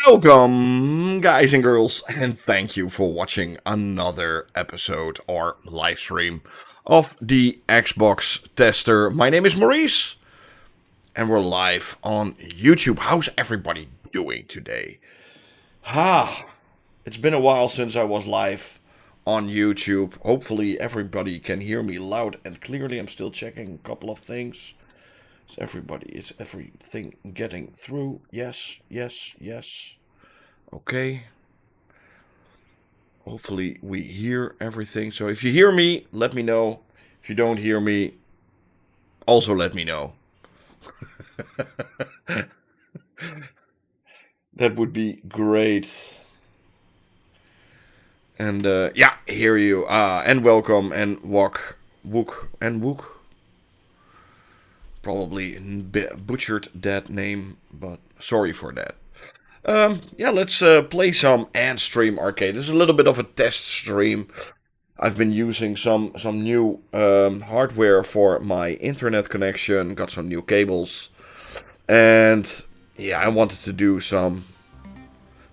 Welcome, guys and girls, and thank you for watching another episode or live stream of the Xbox Tester. My name is Maurice, and we're live on YouTube. How's everybody doing today? It's been a while since I was live on YouTube. Hopefully, everybody can hear me loud and clearly. I'm still checking a couple of things. Is everything getting through? Yes. Okay. Hopefully we hear everything. So if you hear me, let me know. If you don't hear me, also let me know. That would be great. And yeah, hear you. And welcome and Wook. Probably butchered that name, but sorry for that. Yeah, let's play some Antstream Arcade. This is a little bit of a test stream. I've been using some new hardware for my internet connection. Got some new cables, and yeah, I wanted to do some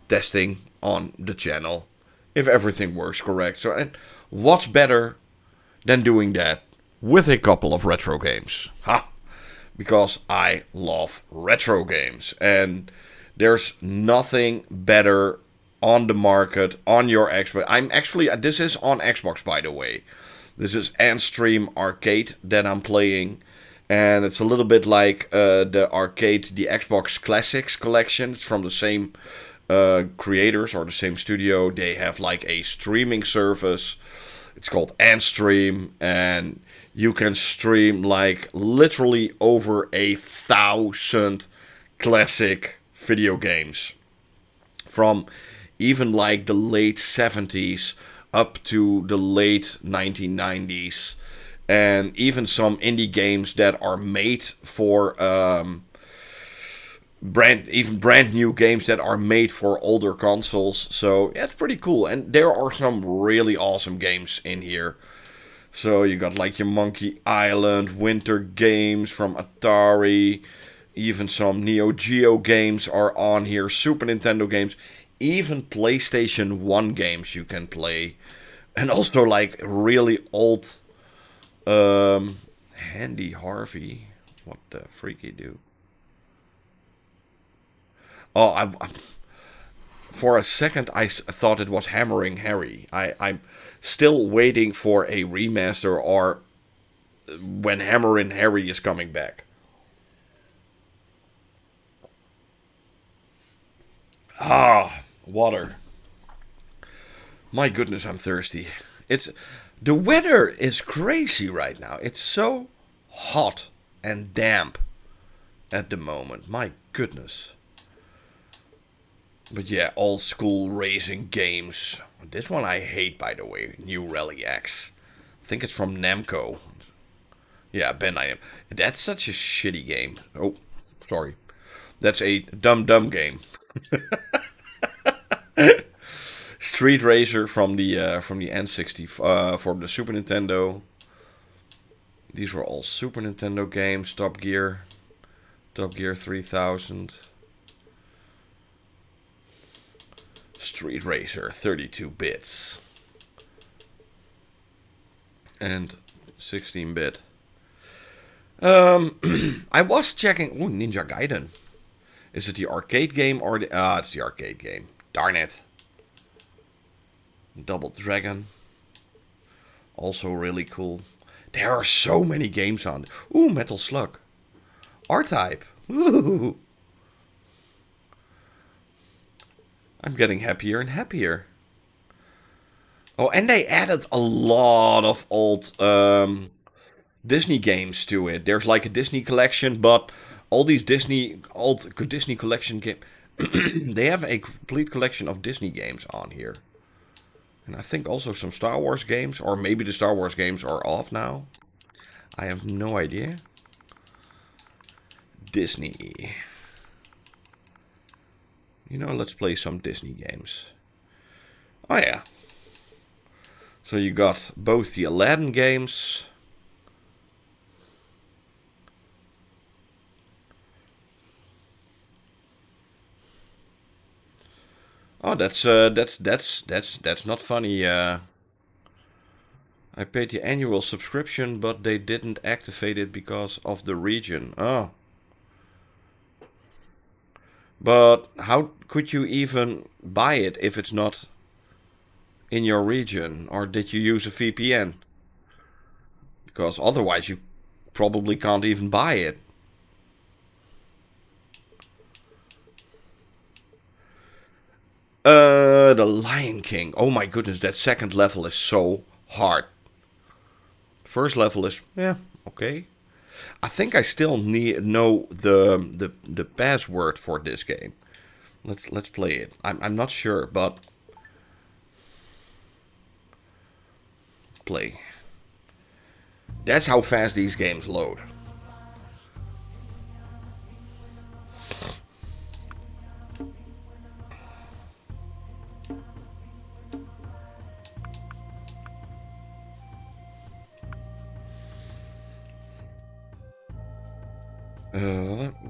testing on the channel if everything works correct. So, and what's better than doing that with a couple of retro games? Because I love retro games, and there's nothing better on the market on your Xbox. This is on Xbox, by the way. This is Antstream Arcade that I'm playing, and it's a little bit like the Xbox Classics collection. It's from the same creators or the same studio. They have like a streaming service. It's called Antstream, and you can stream like literally over 1,000 classic video games from even like the late 70s up to the late 1990s, and even some indie games that are made for brand new games that are made for older consoles. So yeah, it's pretty cool, and there are some really awesome games in here. So you got like your Monkey Island, Winter games from Atari, even some Neo Geo games are on here, Super Nintendo games, even PlayStation 1 games you can play. And also like really old Handy Harvey. What the freaky do? Oh, for a second I thought it was Hammering Harry. I'm still waiting for a remaster or when Hammering Harry is coming back. Water. My goodness, I'm thirsty. The weather is crazy right now. It's so hot and damp at the moment. My goodness. But yeah, old school racing games. This one I hate, by the way. New Rally X. I think it's from Namco. Yeah, Ben I am. That's such a shitty game. Oh, sorry. That's a dumb game. Street Racer from the N60 from the Super Nintendo. These were all Super Nintendo games. Top Gear 3000. Street Racer 32 bits and 16-bit. I was checking. Ooh, Ninja Gaiden. Is it the arcade game or the? It's the arcade game. Darn it. Double Dragon. Also really cool. There are so many games on. Ooh, Metal Slug. R-Type. Ooh. I'm getting happier and happier. Oh, and they added a lot of old Disney games to it. There's like a Disney collection, but all these old Disney collection games, they have a complete collection of Disney games on here. And I think also some Star Wars games, or maybe the Star Wars games are off now. I have no idea. Disney. You know, let's play some Disney games. Oh yeah. So you got both the Aladdin games. Oh, that's not funny. I paid the annual subscription, but they didn't activate it because of the region. Oh. But how could you even buy it if it's not in your region? Or did you use a VPN? Because otherwise you probably can't even buy it. The Lion King. Oh my goodness, that second level is so hard. First level is, yeah, okay. I think I still know the password for this game. Let's play it. I'm not sure, but play. That's how fast these games load.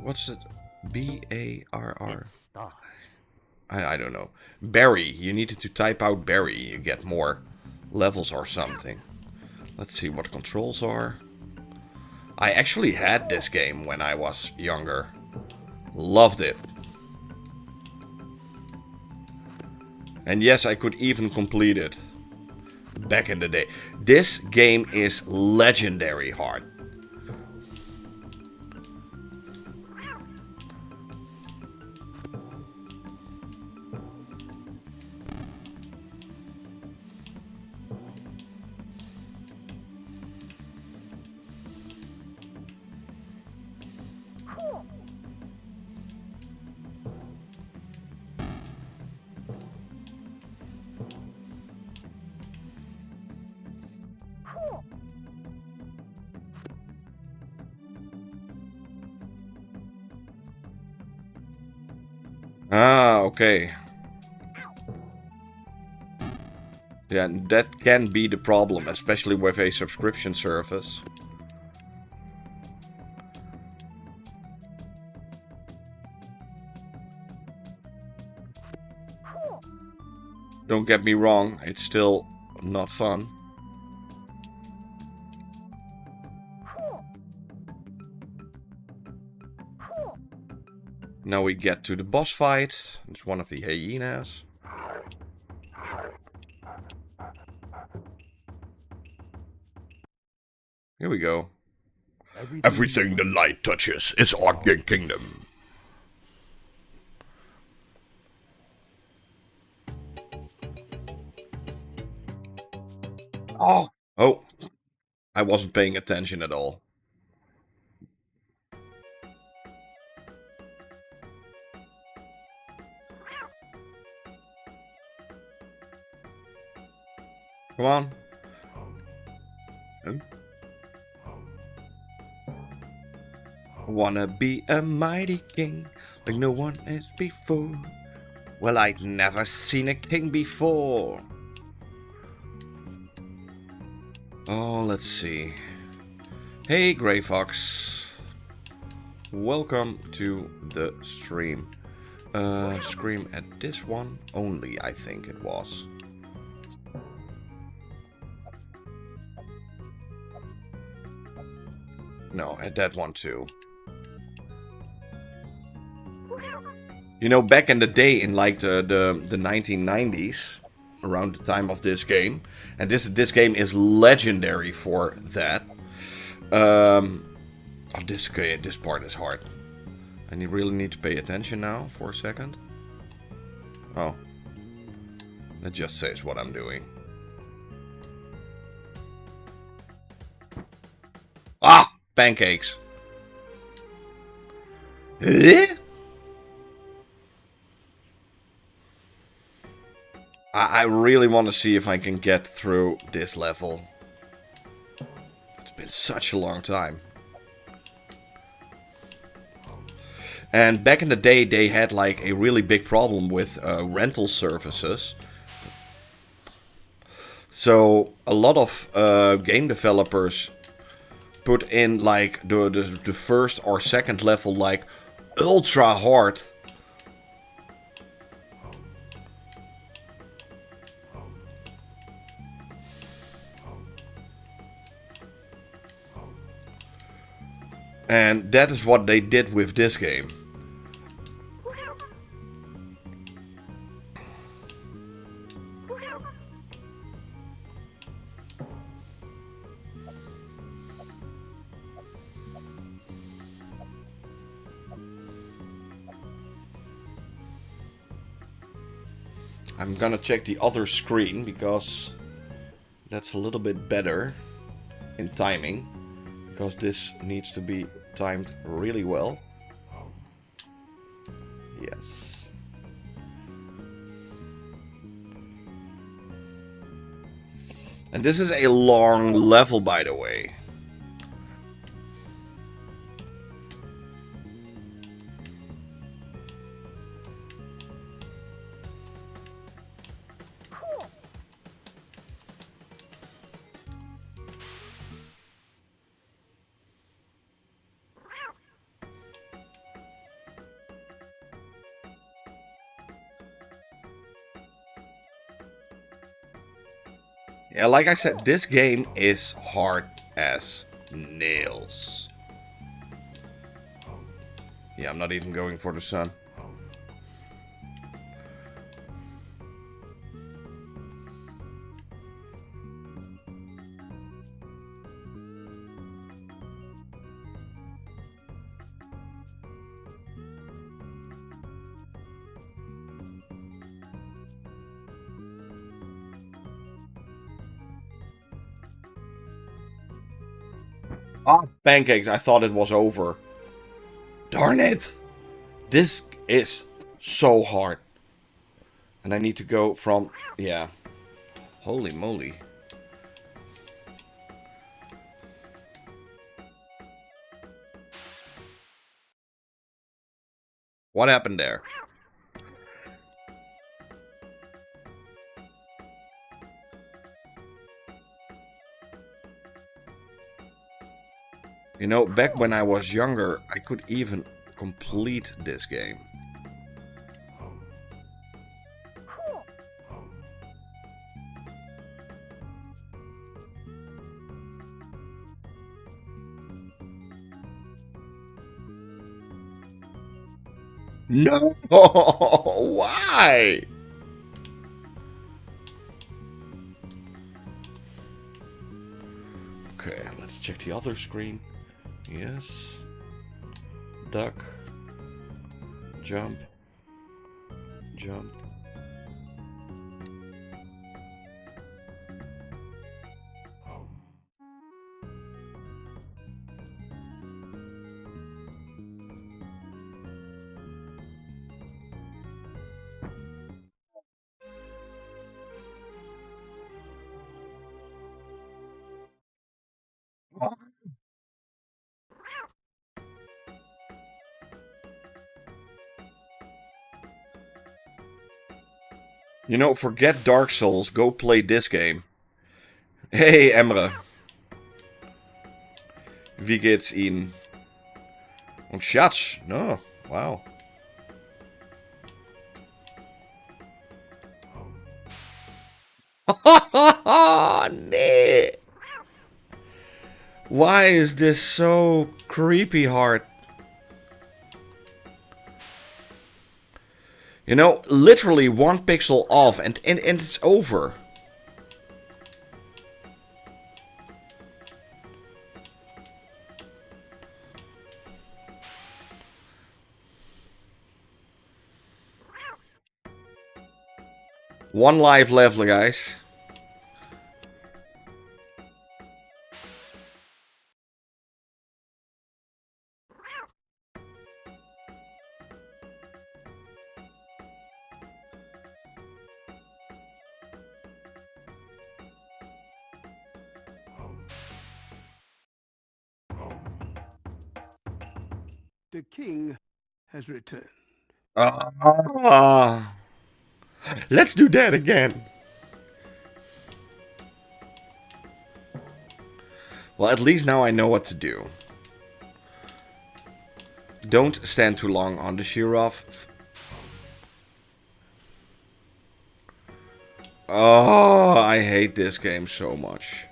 What's it? B-A-R-R. I don't know. Barry. You needed to type out Barry. You get more levels or something. Let's see what controls are. I actually had this game when I was younger. Loved it. And yes, I could even complete it. Back in the day. This game is legendary hard. Ah, okay. Yeah, that can be the problem, especially with a subscription service. Don't get me wrong, it's still not fun. Now we get to the boss fight. It's one of the hyenas. Here we go. Everything the light touches is Arcade Kingdom. Oh, I wasn't paying attention at all. Come on. Wanna be a mighty king like no one else before. Well, I'd never seen a king before. Oh, let's see. Hey, Grey Fox. Welcome to the stream. Scream at this one only, I think it was. No, at that one too. You know, back in the day, in like the 1990s, around the time of this game, and this game is legendary for that. This part is hard. I really need to pay attention now for a second. Oh, that just says what I'm doing. Ah, pancakes. I really want to see if I can get through this level. It's been such a long time. And back in the day, they had like a really big problem with rental services. So a lot of game developers put in like the first or second level like ultra hard. And that is what they did with this game. I'm gonna check the other screen because that's a little bit better in timing. Because this needs to be timed really well. Yes. And this is a long level, by the way. Yeah, like I said, this game is hard as nails. Yeah, I'm not even going for the sun. Ah, pancakes. I thought it was over. Darn it. This is so hard. And I need to go from... Yeah. Holy moly. What happened there? You know, back when I was younger, I could even complete this game. No! Why? Okay, let's check the other screen. Yes. Duck. Jump. Jump. You know, forget Dark Souls, go play this game. Hey Emre. Wie geht's Ihnen? Und Schatz. No, wow. Nee. Why is this so creepy hard? You know, literally 1 pixel off and it's over. One life left, guys. The king has returned. Let's do that again. Well, at least now I know what to do. Don't stand too long on the Shirov. Oh, I hate this game so much.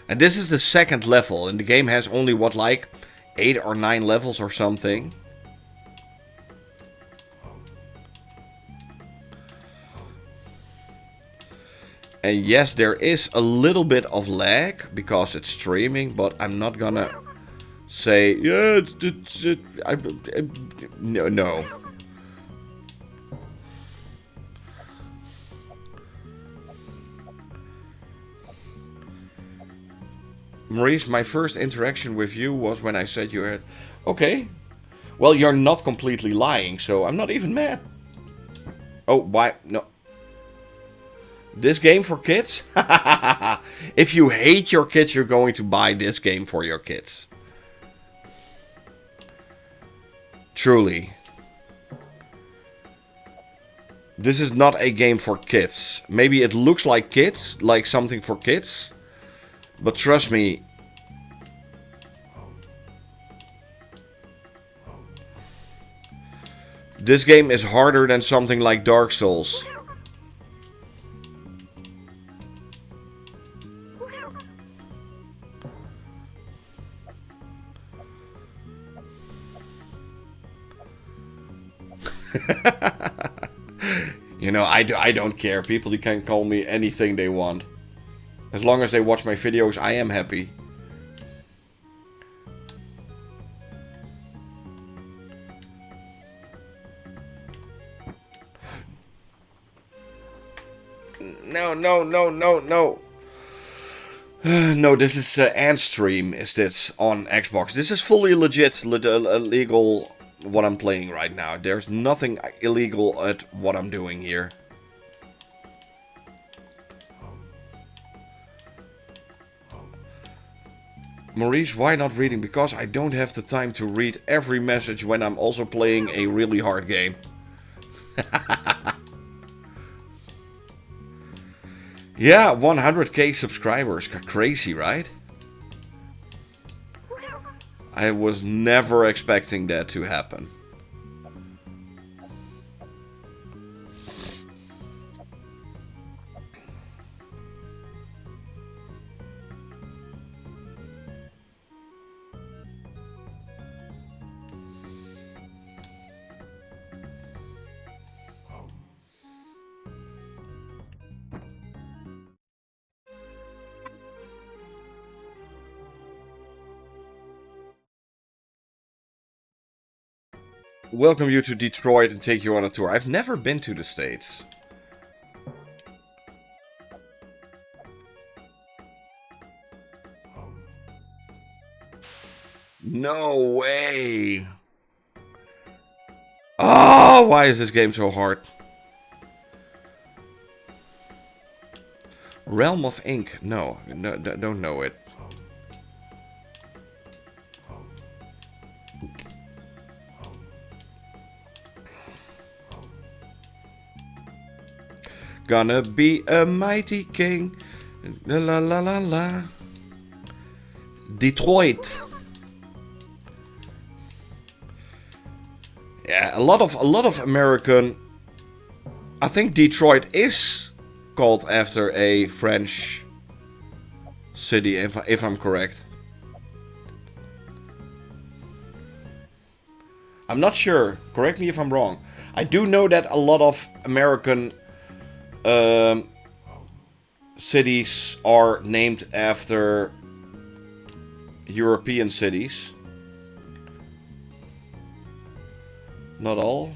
And this is the second level, and the game has only, what, like 8 or 9 levels or something. And yes, there is a little bit of lag because it's streaming, but I'm not gonna say, yeah, no. Maurice, my first interaction with you was when I said you had... Okay. Well, you're not completely lying, so I'm not even mad. Oh, why? No. This game for kids? If you hate your kids, you're going to buy this game for your kids. Truly. This is not a game for kids. Maybe it looks like kids, like something for kids. But trust me, this game is harder than something like Dark Souls. You know, I don't care. People can call me anything they want. As long as they watch my videos, I am happy. No. No, this is Antstream. Is this on Xbox? This is fully legit, legal. What I'm playing right now. There's nothing illegal at what I'm doing here. Maurice, why not reading? Because I don't have the time to read every message when I'm also playing a really hard game. Yeah, 100k subscribers. Crazy, right? I was never expecting that to happen. Welcome you to Detroit and take you on a tour. I've never been to the States. No way. Oh, why is this game so hard? Realm of Ink. No, don't know it. Gonna be a mighty king. La la la la la. Detroit. Yeah, a lot of American. I think Detroit is called after a French city, if I'm correct. I'm not sure. Correct me if I'm wrong. I do know that a lot of American cities are named after European cities. Not all.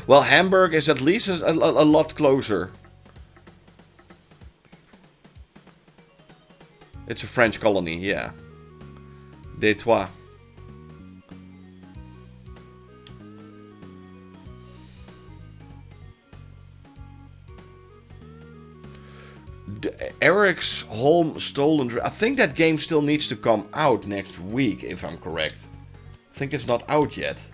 Well, Hamburg is at least a lot closer. It's a French colony, yeah. Detroit. Eric's Home Stolen... I think that game still needs to come out next week, if I'm correct. I think it's not out yet.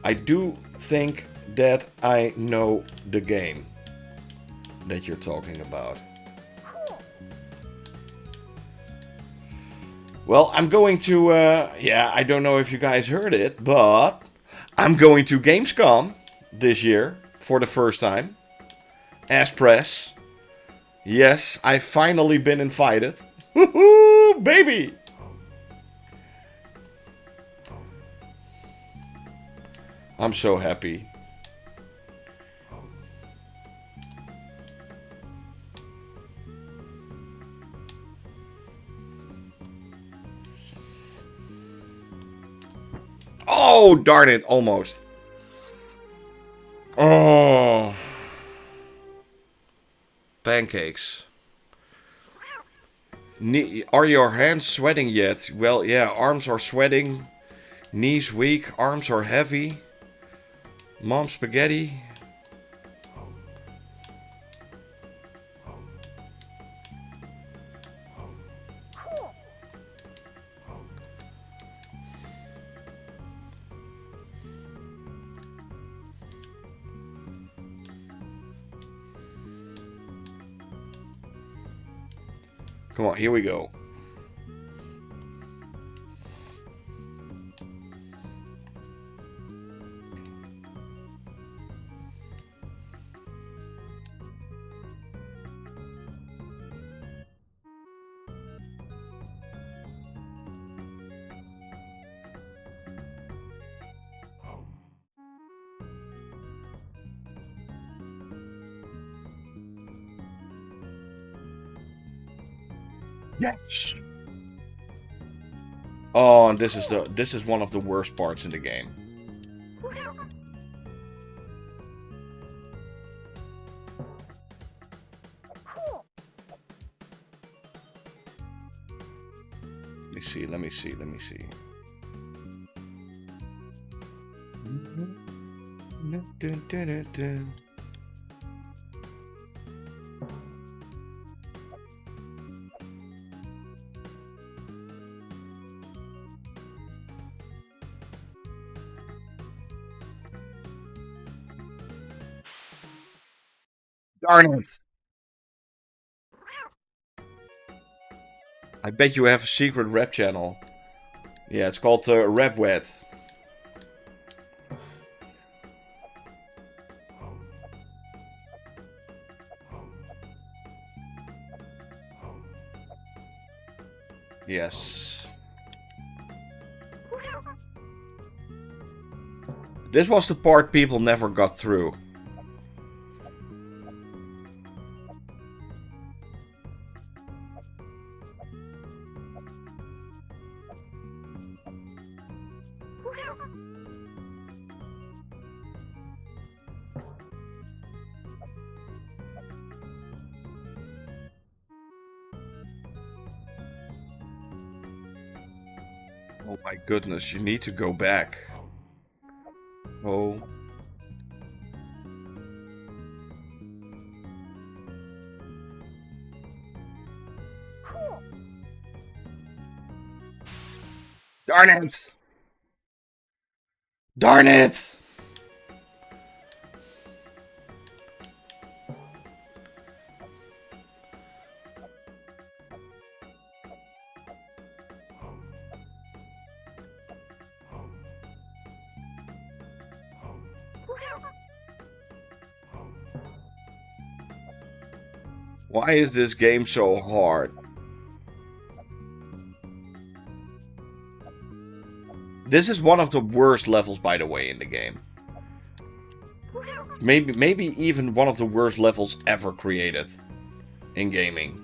I do think that I know the game that you're talking about. Well, I'm going to... yeah, I don't know if you guys heard it, but... I'm going to Gamescom this year for the first time as press. Yes, I've finally been invited. Woohoo, baby! I'm so happy. Oh, darn it, almost. Oh. Pancakes. Are your hands sweating yet? Well, yeah, arms are sweating. Knees weak, arms are heavy. Mom spaghetti. Come on, here we go. Yes. Oh, and this is one of the worst parts in the game. Let me see. Darn it! I bet you have a secret rap channel. Yeah, it's called Rap Wet. Yes. This was the part people never got through. Oh my goodness, you need to go back. Oh. Darn it! Darn it! Why is this game so hard? This is one of the worst levels, by the way, in the game. Maybe even one of the worst levels ever created in gaming.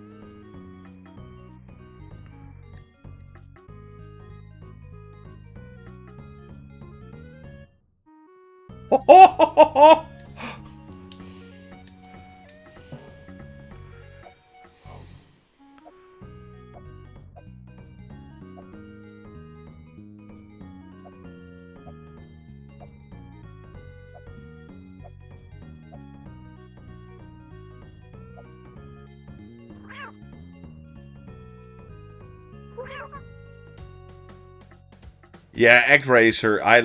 Yeah, X-Racer. I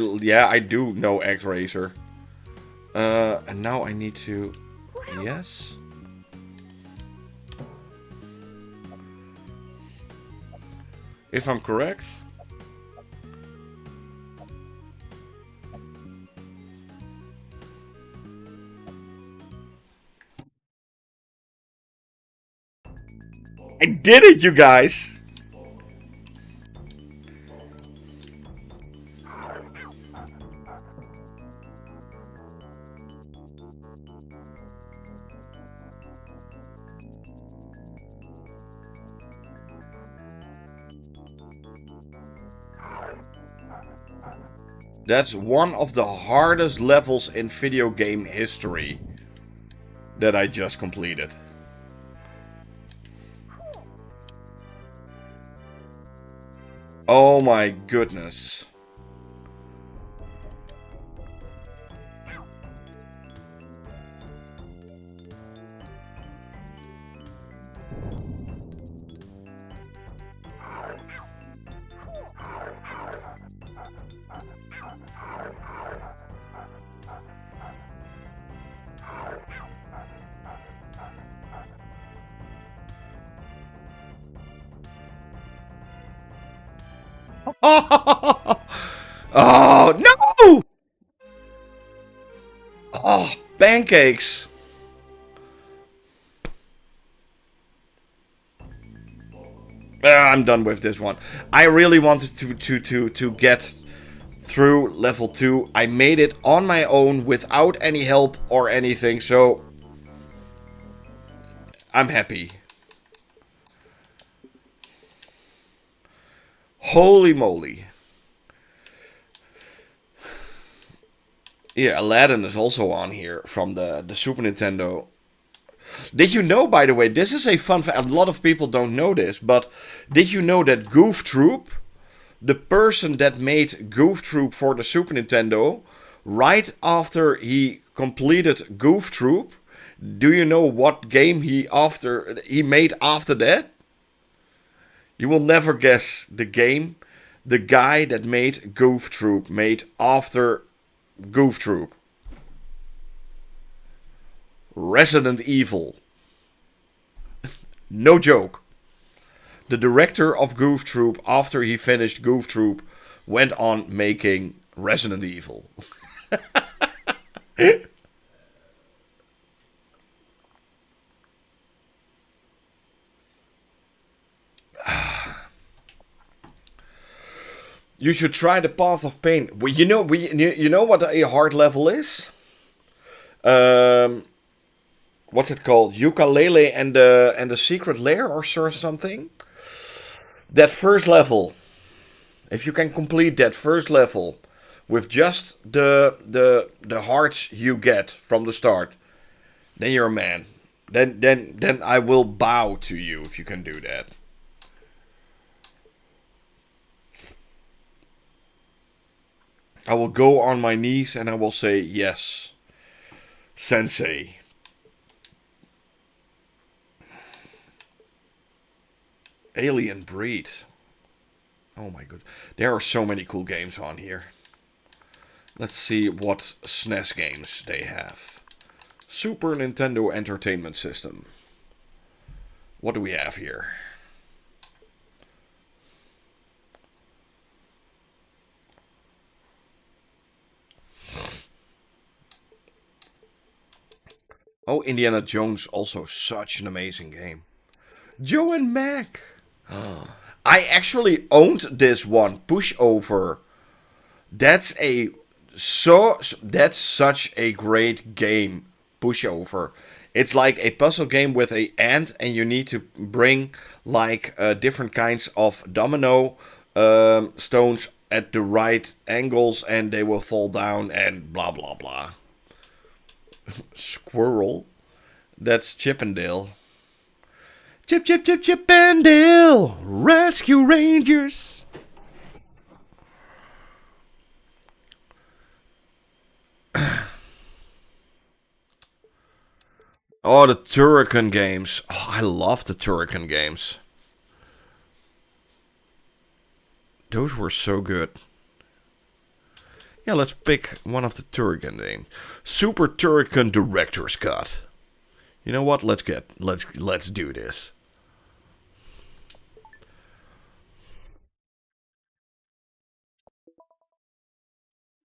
do know X-Racer. And now I need to... Yes? If I'm correct. I did it, you guys! That's one of the hardest levels in video game history that I just completed. Oh my goodness. Oh, no! Oh, pancakes. I'm done with this one. I really wanted to get through level 2. I made it on my own without any help or anything, so I'm happy. Holy moly. Yeah, Aladdin is also on here from the Super Nintendo. Did you know, by the way, this is a fun fact. A lot of people don't know this, but did you know that Goof Troop, the person that made Goof Troop for the Super Nintendo, right after he completed Goof Troop, do you know what game he made after that? You will never guess the game the guy that made Goof Troop made after Goof Troop. Resident Evil. No joke. The director of Goof Troop, after he finished Goof Troop, went on making Resident Evil. You should try the Path of Pain. Well, you know what a hard level is? What's it called? Ukulele and the Secret Lair or something? That first level. If you can complete that first level with just the hearts you get from the start, then you're a man. Then I will bow to you if you can do that. I will go on my knees and I will say, yes, Sensei. Alien Breed. Oh my god. There are so many cool games on here. Let's see what SNES games they have. Super Nintendo Entertainment System. What do we have here? Oh, Indiana Jones, also such an amazing game. Joe and Mac. I actually owned this one, Pushover. That's such a great game, Pushover. It's like a puzzle game with an ant, and you need to bring like different kinds of domino stones at the right angles, and they will fall down and blah blah blah. Squirrel. That's Chippendale. Chip, chip, chip, Chippendale! Rescue Rangers! Oh, the Turrican games. Oh, I love the Turrican games. Those were so good. Yeah, let's pick one of the Turrican games. Super Turrican Director's Cut. You know what? Let's do this.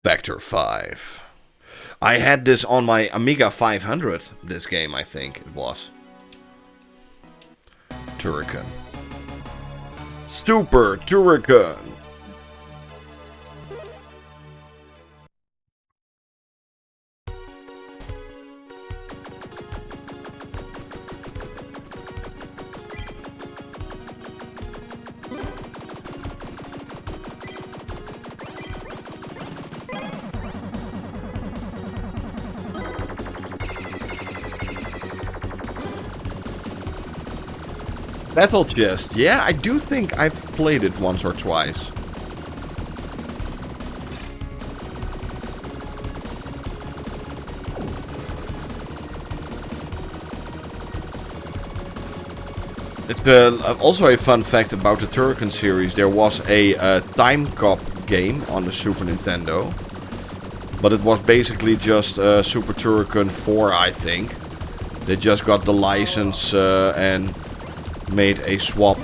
Vector 5. I had this on my Amiga 500, this game, I think it was. Turrican. Super Turrican. Battle Chest. Yeah, I do think I've played it once or twice. It's also a fun fact about the Turrican series. There was a Time Cop game on the Super Nintendo. But it was basically just Super Turrican 4, I think. They just got the license and made a swap.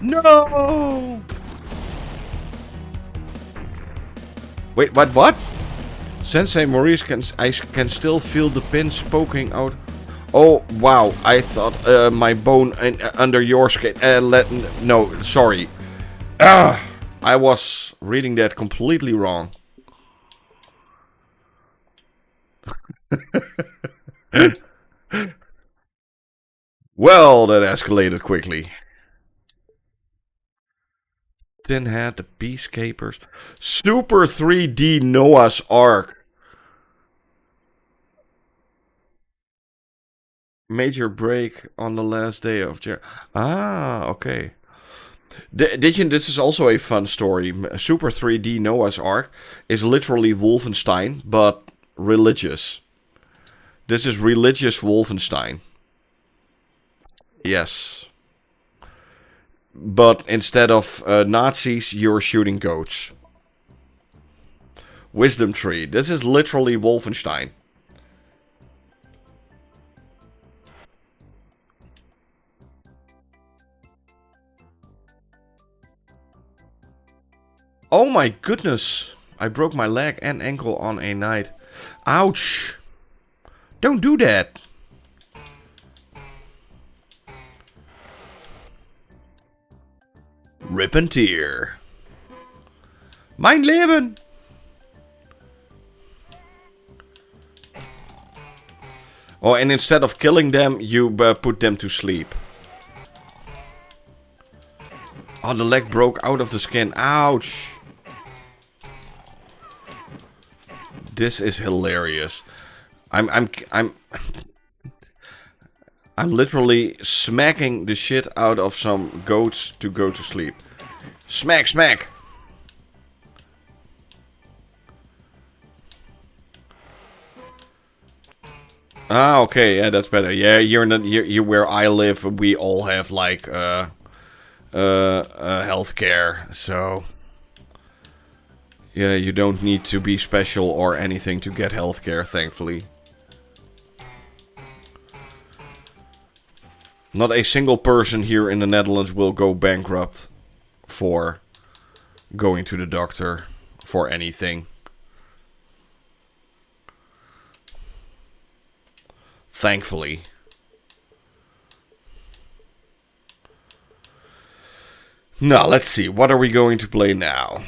No! Wait, what? Sensei Maurice I can still feel the pins poking out. Oh, wow. I thought my bone under your skin. No, sorry. I was reading that completely wrong. Well, that escalated quickly. Tin Hat, the Peacekeepers. Super 3D Noah's Ark. Major break on the last day of okay. This is also a fun story. Super 3D Noah's Ark is literally Wolfenstein, but religious. This is religious Wolfenstein. Yes. But instead of Nazis, you're shooting goats. Wisdom Tree. This is literally Wolfenstein. Oh my goodness. I broke my leg and ankle on a night. Ouch. Don't do that. Rip and tear. Mein Leben. Oh, and instead of killing them, you put them to sleep. Oh, the leg broke out of the skin. Ouch. This is hilarious. I'm literally smacking the shit out of some goats to go to sleep. Smack, smack. Ah, okay, yeah, that's better. Yeah, you're where I live. We all have like healthcare, so yeah, you don't need to be special or anything to get healthcare, thankfully. Not a single person here in the Netherlands will go bankrupt for going to the doctor for anything. Thankfully. Now, let's see. What are we going to play now?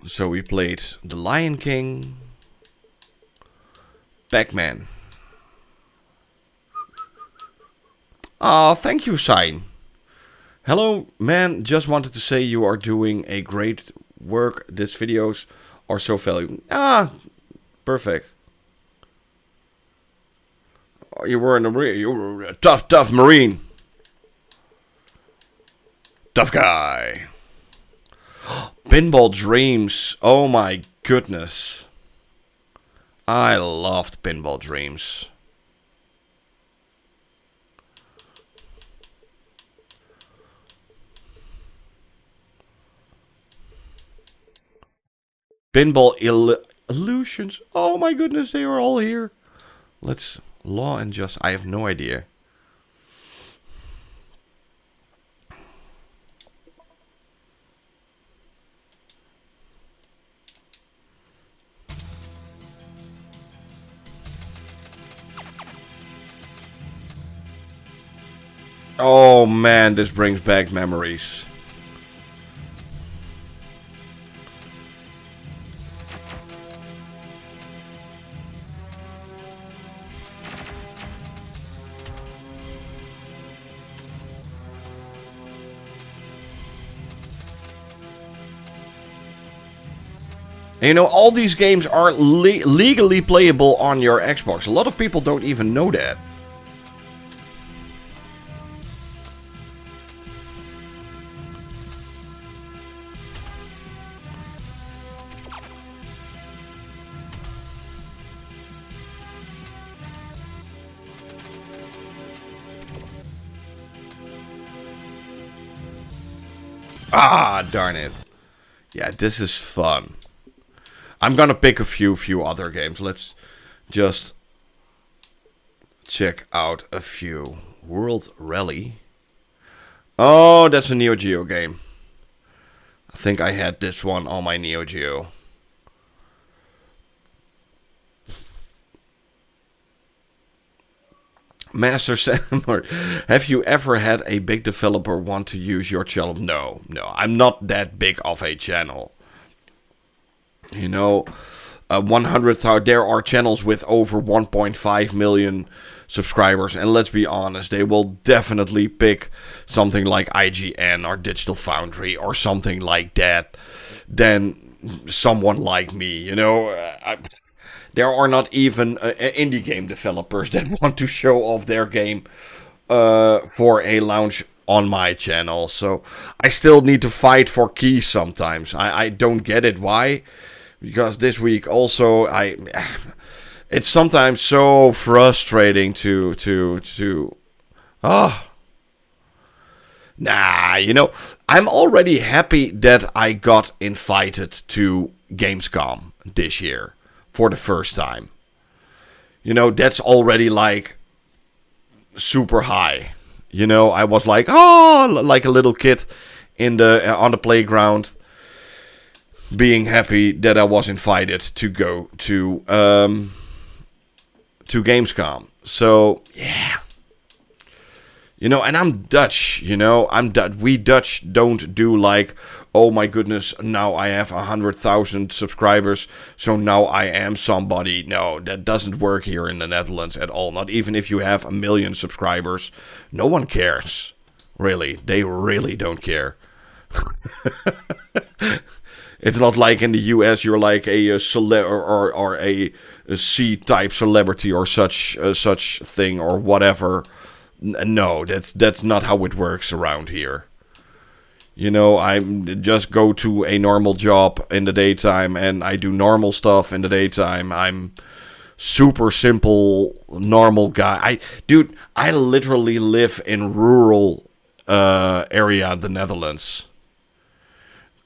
So we played The Lion King, Pac-Man. Ah, thank you, Sign. Hello, man. Just wanted to say you are doing a great work. These videos are so valuable. Ah, perfect. Oh, you were in the Marine. You were a tough Marine. Tough guy. Pinball Dreams. Oh my goodness. I loved Pinball Dreams. Pinball Illusions. Oh my goodness, they are all here. Let's Law and Justice. I have no idea. Oh man, this brings back memories. And you know, all these games are legally playable on your Xbox. A lot of people don't even know that. Ah, darn it. Yeah, this is fun. I'm gonna pick a few other games. Let's just check out a few. World Rally. Oh, that's a Neo Geo game. I think I had this one on my Neo Geo. Master Samurai, have you ever had a big developer want to use your channel? No, I'm not that big of a channel. You know, 100,000. There are channels with over 1.5 million subscribers, and let's be honest, they will definitely pick something like IGN or Digital Foundry or something like that than someone like me. You know, there are not even indie game developers that want to show off their game for a launch on my channel. So I still need to fight for keys sometimes. I don't get it. Why? Because this week also it's sometimes so frustrating Nah, you know, I'm already happy that I got invited to Gamescom this year for the first time. You know, that's already like super high. You know, I was like, oh, like a little kid on the playground, being happy that I was invited to go to Gamescom. So yeah, you know, and I'm Dutch. You know, we Dutch don't do like, oh my goodness, now I have 100,000 subscribers, so now I am somebody. No, that doesn't work here in the Netherlands at all. Not even if you have 1 million subscribers, no one cares. Really, they really don't care. It's not like in the US you're like a or a C-type celebrity or such thing or whatever. No, that's not how it works around here. You know, I just go to a normal job in the daytime and I do normal stuff in the daytime. I'm super simple, normal guy. I literally live in rural area, the Netherlands.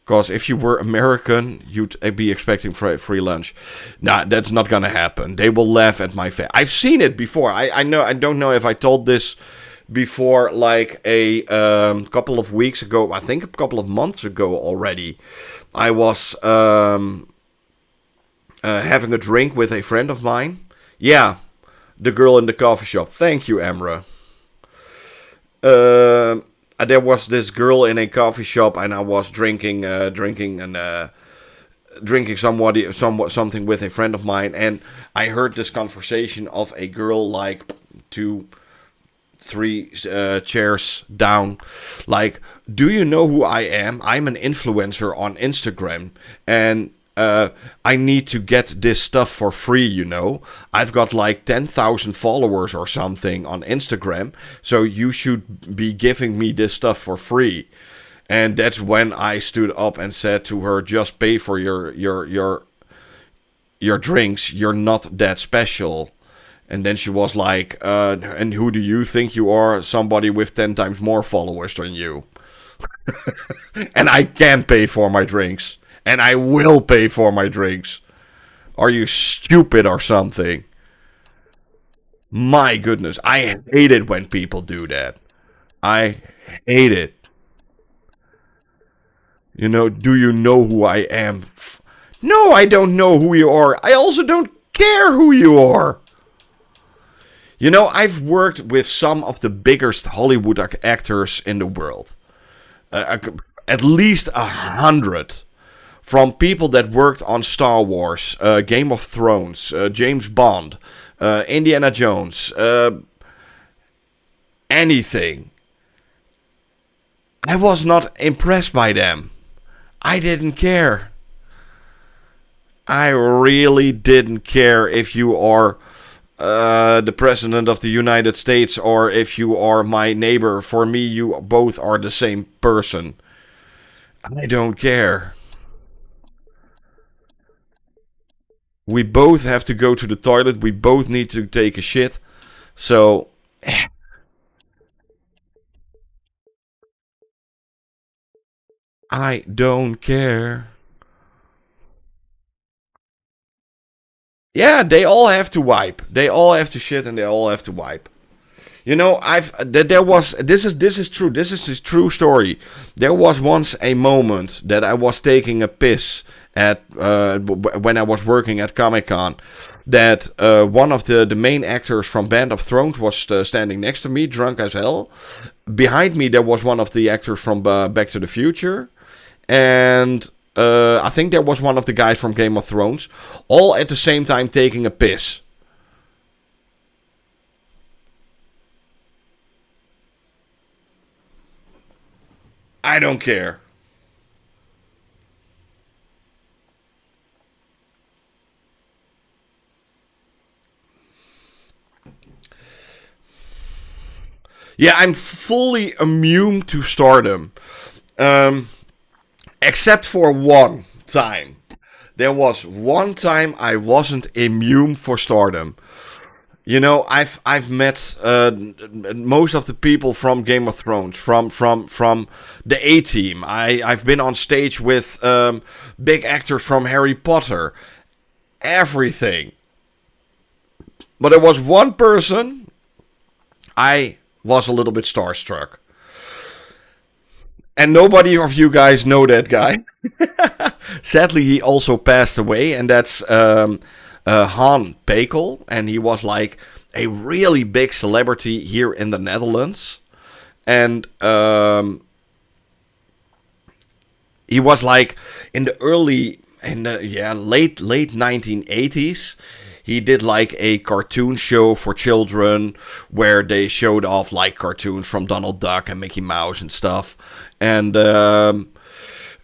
Because if you were American, you'd be expecting free lunch. Nah, that's not gonna happen. They will laugh at my face. I've seen it before. I know. I don't know if I told this before, like a couple of weeks ago. I think a couple of months ago already. I was having a drink with a friend of mine. Yeah, the girl in the coffee shop. Thank you, Emra. There was this girl in a coffee shop, and I was drinking something with a friend of mine, and I heard this conversation of a girl like 2-3 chairs down, like, do you know who I am? I'm an influencer on Instagram, and I need to get this stuff for free, you know. I've got like 10,000 followers or something on Instagram, so you should be giving me this stuff for free. And that's when I stood up and said to her, just pay for your drinks. You're not that special. And then she was like, and who do you think you are? Somebody with 10 times more followers than you. And I can pay for my drinks. And I will pay for my drinks. Are you stupid or something? My goodness. I hate it when people do that. I hate it. You know, do you know who I am? No, I don't know who you are. I also don't care who you are. You know, I've worked with some of the biggest Hollywood actors in the world. At least 100. From people that worked on Star Wars, Game of Thrones, James Bond, Indiana Jones, anything. I was not impressed by them. I didn't care. I really didn't care if you are the President of the United States or if you are my neighbor. For me, you both are the same person. I don't care. We both have to go to the toilet. We both need to take a shit. So, I don't care. Yeah, they all have to wipe. They all have to shit and they all have to wipe. You know, there was this is true. This is a true story. There was once a moment that I was taking a piss at when I was working at Comic-Con, that one of the main actors from Band of Thrones was standing next to me, drunk as hell. Behind me there was one of the actors from Back to the Future, and I think there was one of the guys from Game of Thrones, all at the same time taking a piss. I don't care. Yeah, I'm fully immune to stardom. Um, except for one time. There was one time I wasn't immune for stardom. You know, I've met most of the people from Game of Thrones, from the A Team. I've been on stage with big actors from Harry Potter. Everything. But there was one person I was a little bit starstruck. And nobody of you guys know that guy. Sadly, he also passed away, and that's Han Pekel. And he was like a really big celebrity here in the Netherlands. And he was like in the late 1980s. He did like a cartoon show for children where they showed off like cartoons from Donald Duck and Mickey Mouse and stuff. And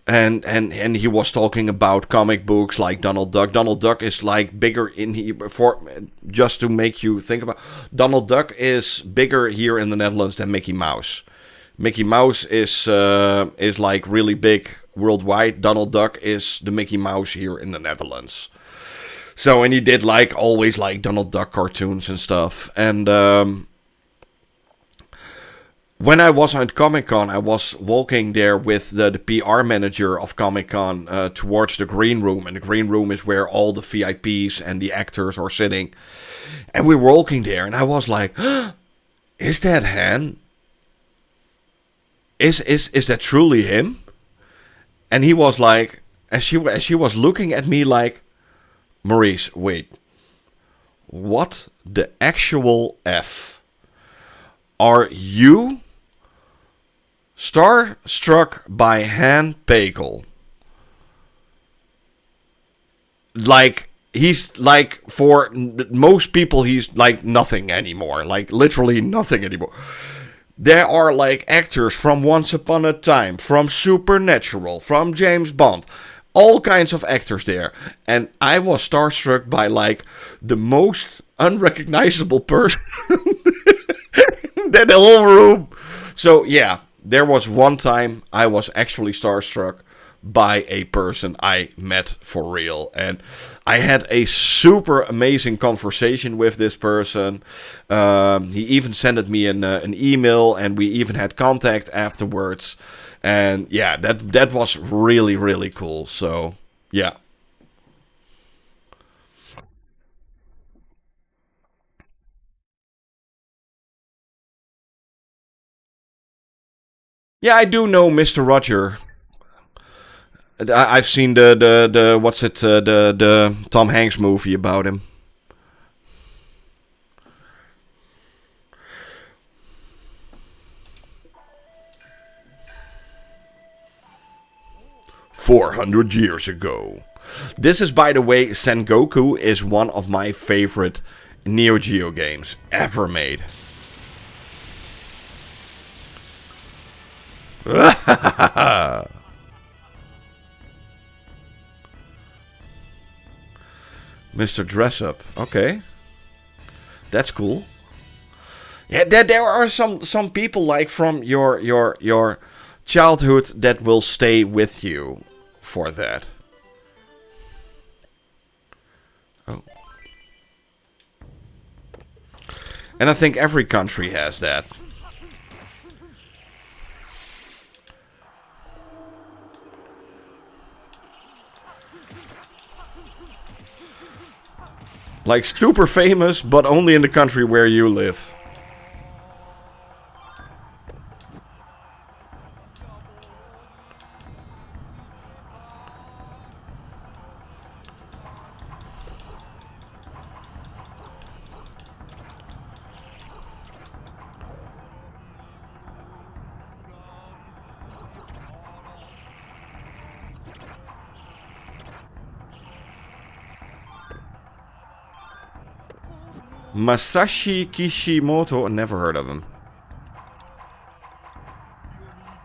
and he was talking about comic books like Donald Duck. Donald Duck is like bigger for just to make you think about. Donald Duck is bigger here in the Netherlands than Mickey Mouse. Mickey Mouse is like really big worldwide. Donald Duck is the Mickey Mouse here in the Netherlands. So, and he did like always like Donald Duck cartoons and stuff. And when I was at Comic-Con, I was walking there with the PR manager of Comic-Con towards the green room. And the green room is where all the VIPs and the actors are sitting. And we were walking there, and I was like, is that Han? Is that truly him? And he was like, as she was looking at me like, Maurice, wait. What the actual F? Are you starstruck by Han Pekel? Like, he's like, for most people, he's like nothing anymore. Like, literally nothing anymore. There are like actors from Once Upon a Time, from Supernatural, from James Bond. All kinds of actors there. And I was starstruck by like the most unrecognizable person in that whole room. So yeah, there was one time I was actually starstruck by a person I met for real. And I had a super amazing conversation with this person. He even sent me an email, and we even had contact afterwards. And yeah, that was really, really cool. So, yeah. Yeah, I do know Mr. Roger. I've seen the what's it, the Tom Hanks movie about him. 400 years ago. This is, by the way, Sengoku is one of my favorite Neo Geo games ever made. Mr. Dress Up. Okay. That's cool. Yeah, there are some people like from your childhood that will stay with you for that. Oh. And I think every country has that. Like super famous, but only in the country where you live. Masashi Kishimoto, never heard of him.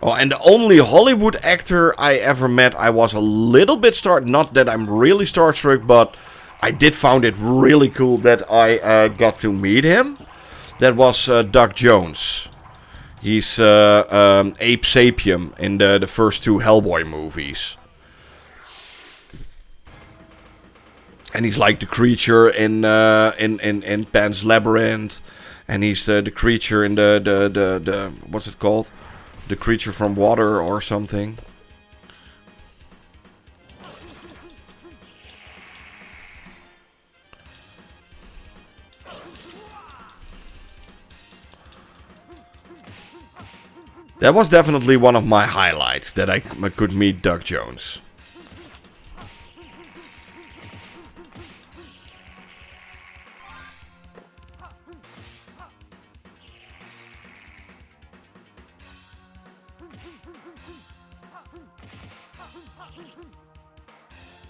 Oh, and the only Hollywood actor I ever met, I was a little bit not that I'm really starstruck, but I did found it really cool that I got to meet him. That was Doug Jones. He's Ape Sapien in the first two Hellboy movies. And he's like the creature in Pan's Labyrinth, and he's the creature in the what's it called? The creature from water or something. That was definitely one of my highlights, that I could meet Doug Jones.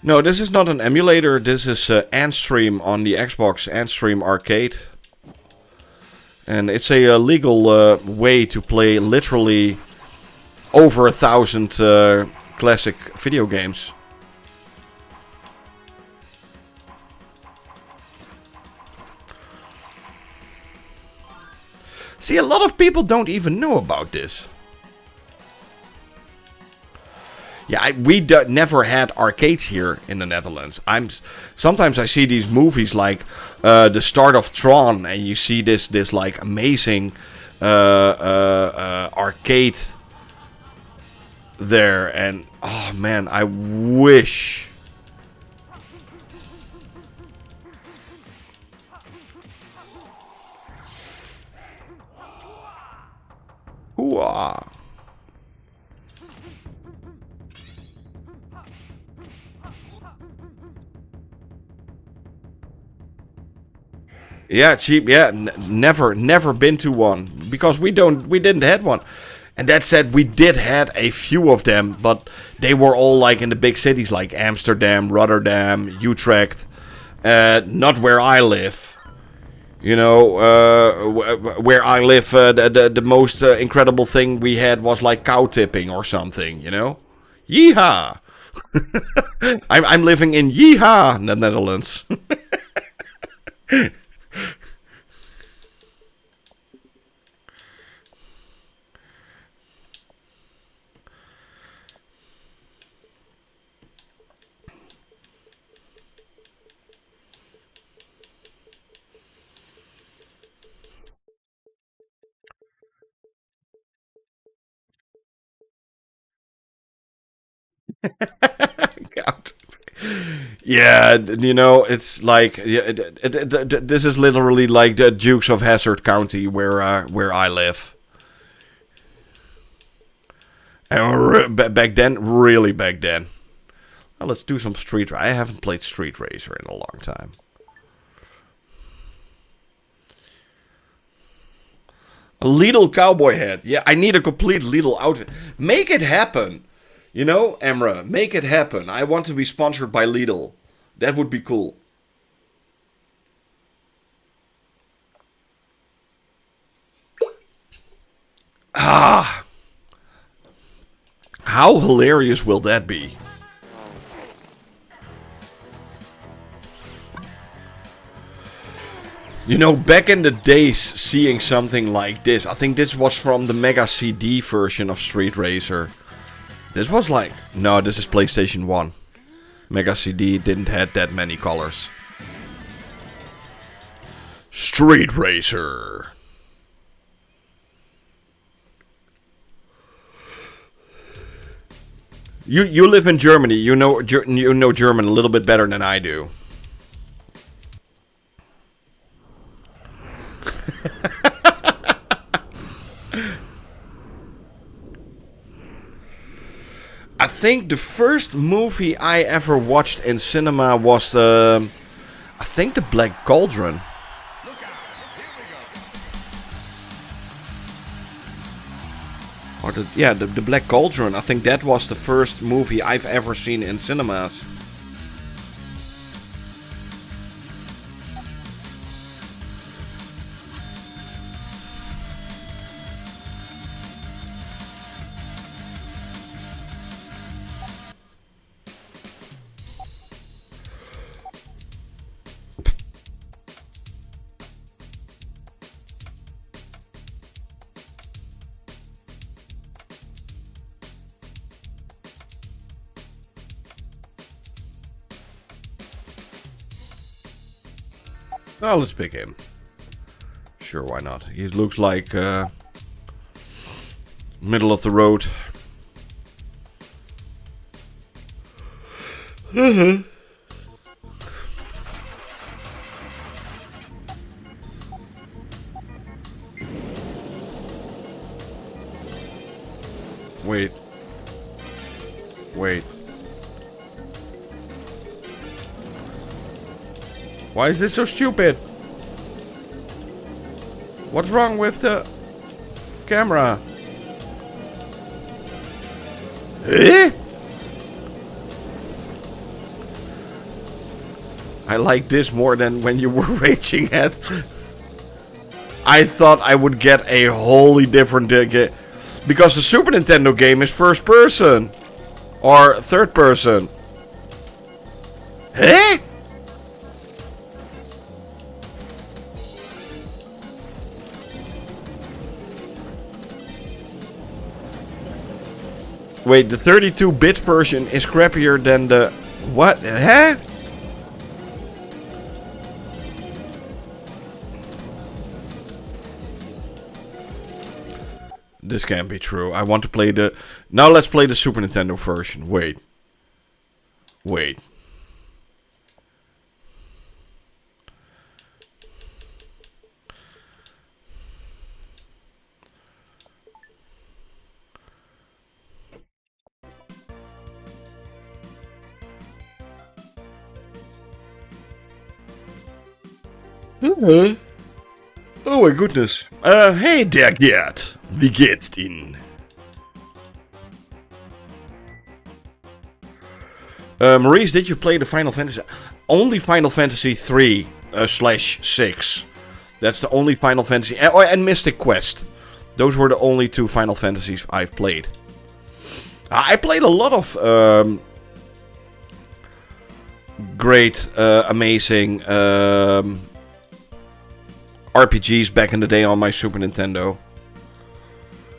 No, this is not an emulator. This is Antstream on the Xbox, Antstream Arcade. And it's a legal way to play literally over 1,000 classic video games. See, a lot of people don't even know about this. Yeah, we never had arcades here in the Netherlands. Sometimes I see these movies like the start of Tron, and you see this like amazing arcade there, and oh man, I wish. Hooah. Yeah, cheap. Yeah, never been to one because we didn't have one. And that said, we did had a few of them, but they were all like in the big cities like Amsterdam, Rotterdam, Utrecht. Not where I live. You know, where I live, the most incredible thing we had was like cow tipping or something. You know, yeehaw! I'm living in yeehaw, the Netherlands. Yeah, you know, it's like this is literally like the Dukes of Hazzard County where I live. And back then, really back then. Well, let's do some Street Racer. I haven't played Street Racer in a long time. A Lidl cowboy hat. Yeah, I need a complete Lidl outfit. Make it happen. You know, Emra, make it happen. I want to be sponsored by Lidl. That would be cool. Ah! How hilarious will that be? You know, back in the days, seeing something like this, I think this was from the Mega CD version of Street Racer. This was like... No, this is PlayStation 1. Mega CD didn't have that many colors. Street Racer. You live in Germany. You know German a little bit better than I do. I think the first movie I ever watched in cinema was I think the Black Cauldron. Or the Black Cauldron. I think that was the first movie I've ever seen in cinemas. Oh, let's pick him. Sure, why not? He looks like middle of the road. Wait. Wait. Why is this so stupid? What's wrong with the camera? Eh? I like this more than when you were raging at. I thought I would get a wholly different game. Because the Super Nintendo game is first person. Or third person. Eh? Wait, the 32-bit version is crappier than the... What? Huh? This can't be true. I want to play the... Now let's play the Super Nintendo version. Wait. Wait. Oh my goodness. Hey der Gerd. Wie geht's Ihnen? Maurice, did you play the Final Fantasy? Only Final Fantasy 3 / 6. That's the only Final Fantasy. And Mystic Quest. Those were the only two Final Fantasies I've played. I played a lot of great, amazing RPGs back in the day on my Super Nintendo.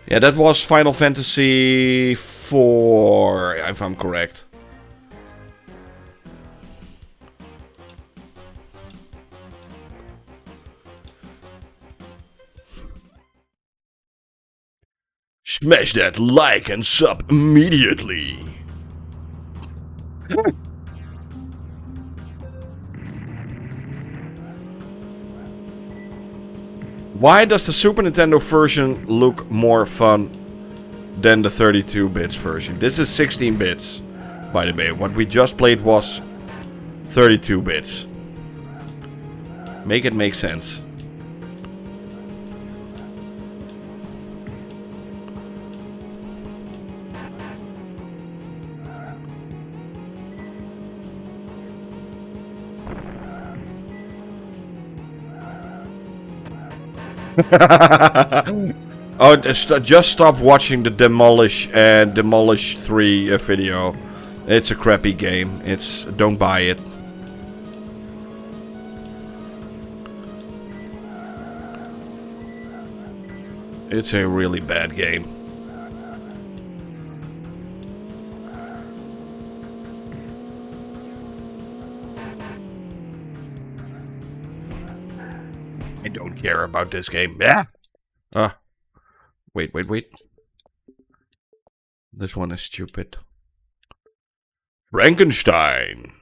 Yeah, that was Final Fantasy 4, if I'm correct. Smash that like and sub immediately. Why does the Super Nintendo version look more fun than the 32-bits version? This is 16 bits, by the way. What we just played was 32 bits. Make it make sense. Oh, just stop watching the Demolish and Demolish 3 video. It's a crappy game. Don't buy it. It's a really bad game. I don't care about this game. Yeah. Wait. This one is stupid. Frankenstein.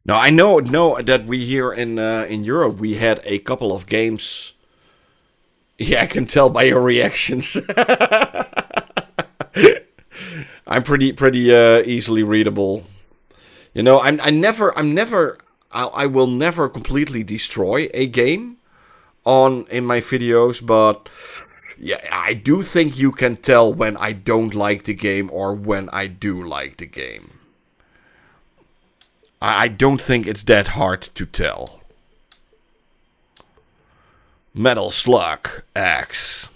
Now I know that we here in Europe we had a couple of games. Yeah, I can tell by your reactions. I'm pretty easily readable. You know, I will never completely destroy a game in my videos, but yeah, I do think you can tell when I don't like the game or when I do like the game. I don't think it's that hard to tell. Metal Slug X.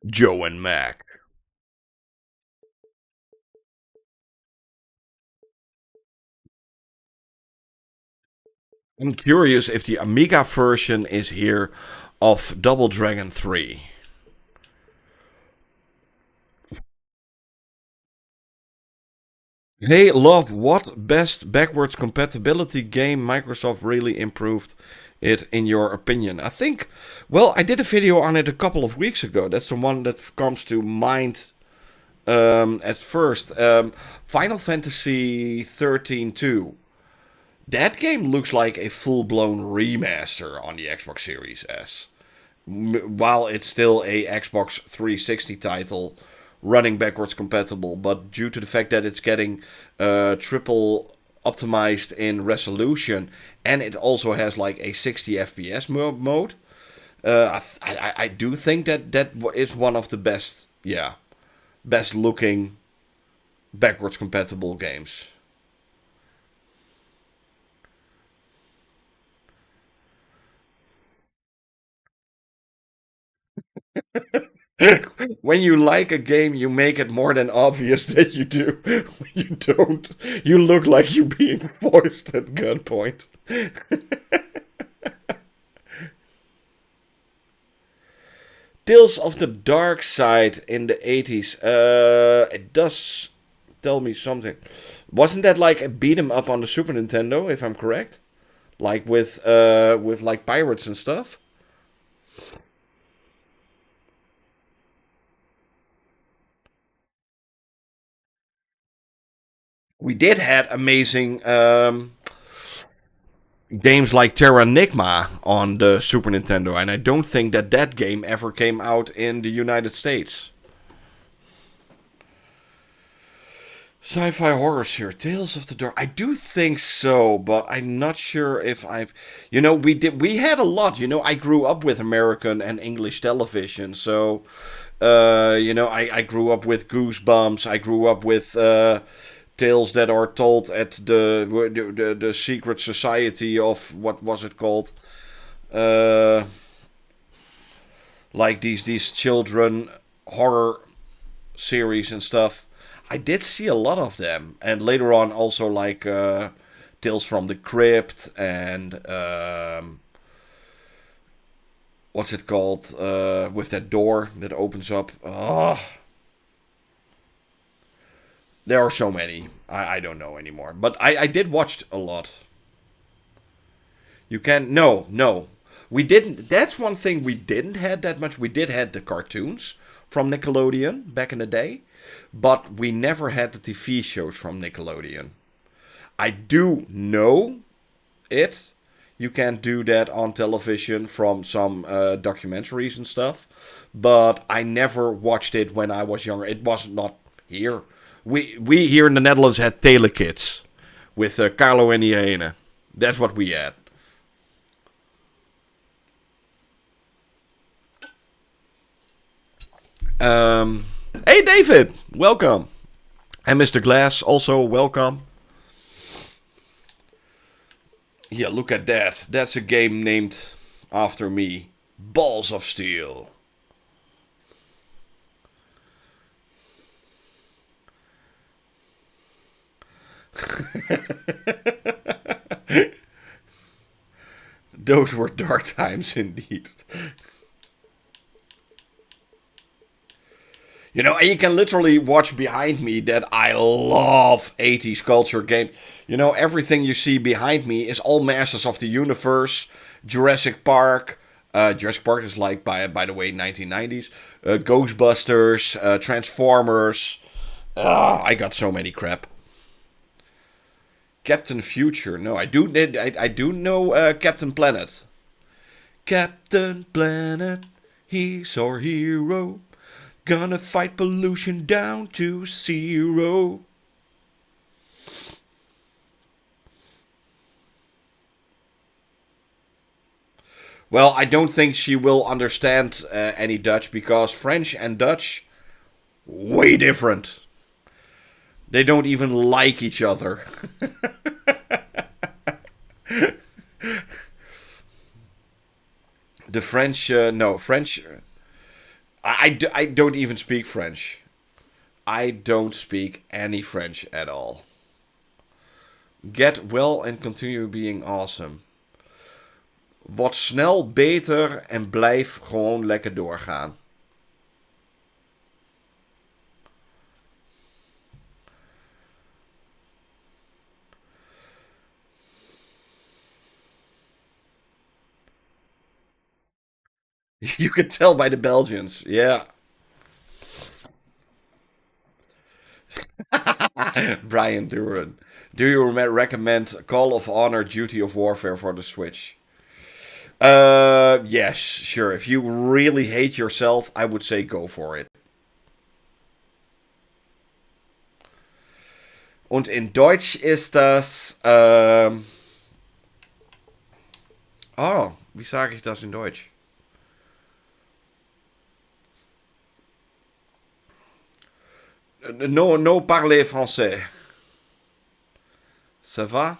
Joe and Mac. I'm curious if the Amiga version is here of Double Dragon 3. Hey, love, what best backwards compatibility game Microsoft really improved it in your opinion? I think, well, I did a video on it a couple of weeks ago. That's the one that comes to mind at first. Final Fantasy 13-2. That game looks like a full-blown remaster on the Xbox Series S. While it's still a Xbox 360 title, running backwards compatible, but due to the fact that it's getting triple optimized in resolution and it also has like a 60 FPS mode, I do think that is one of the best looking backwards compatible games. When you like a game, you make it more than obvious that you do. When you don't, you look like you're being forced at gunpoint. Tales of the Dark Side in the 80s. It does tell me something. Wasn't that like a beat 'em up on the Super Nintendo, if I'm correct? Like with like pirates and stuff? We did had amazing games like Terranigma on the Super Nintendo, and I don't think that game ever came out in the United States. Sci-fi horror series, Tales of the Dark. I do think so, but I'm not sure if I've. You know, we had a lot. You know, I grew up with American and English television, so I grew up with Goosebumps. I grew up with tales that are told at the secret society of what was it called? Like these children horror series and stuff. I did see a lot of them, and later on also like Tales from the Crypt and what's it called? With that door that opens up. Oh, there are so many. I don't know anymore. But I did watch a lot. You can no. We didn't. That's one thing we didn't had that much. We did had the cartoons from Nickelodeon back in the day, but we never had the TV shows from Nickelodeon. I do know it. You can do that on television from some documentaries and stuff, but I never watched it when I was younger. It was not here. We here in the Netherlands had Telekids with Carlo and Irene. That's what we had. Hey, David! Welcome. And Mr. Glass, also welcome. Yeah, look at that. That's a game named after me. Balls of Steel. Those were dark times indeed. You know, and you can literally watch behind me that I love 80s culture game. You know, everything you see behind me is all Masters of the Universe, Jurassic Park. Jurassic Park is like, by the way, 1990s. Ghostbusters, Transformers. I got so many crap. Captain Future. No, I do know Captain Planet. Captain Planet, he's our hero. Gonna fight pollution down to zero. Well, I don't think she will understand any Dutch because French and Dutch, way different. They don't even like each other. The French, no, French. I don't even speak French. I don't speak any French at all. Get well and continue being awesome. Word snel beter en blijf gewoon lekker doorgaan. You can tell by the Belgians, yeah. Brian Duran. Do you recommend Call of Honor Duty of Warfare for the Switch? Yes, sure. If you really hate yourself, I would say go for it. Und in Deutsch ist das, oh, wie sage ich das in Deutsch? No parler français. Ça va?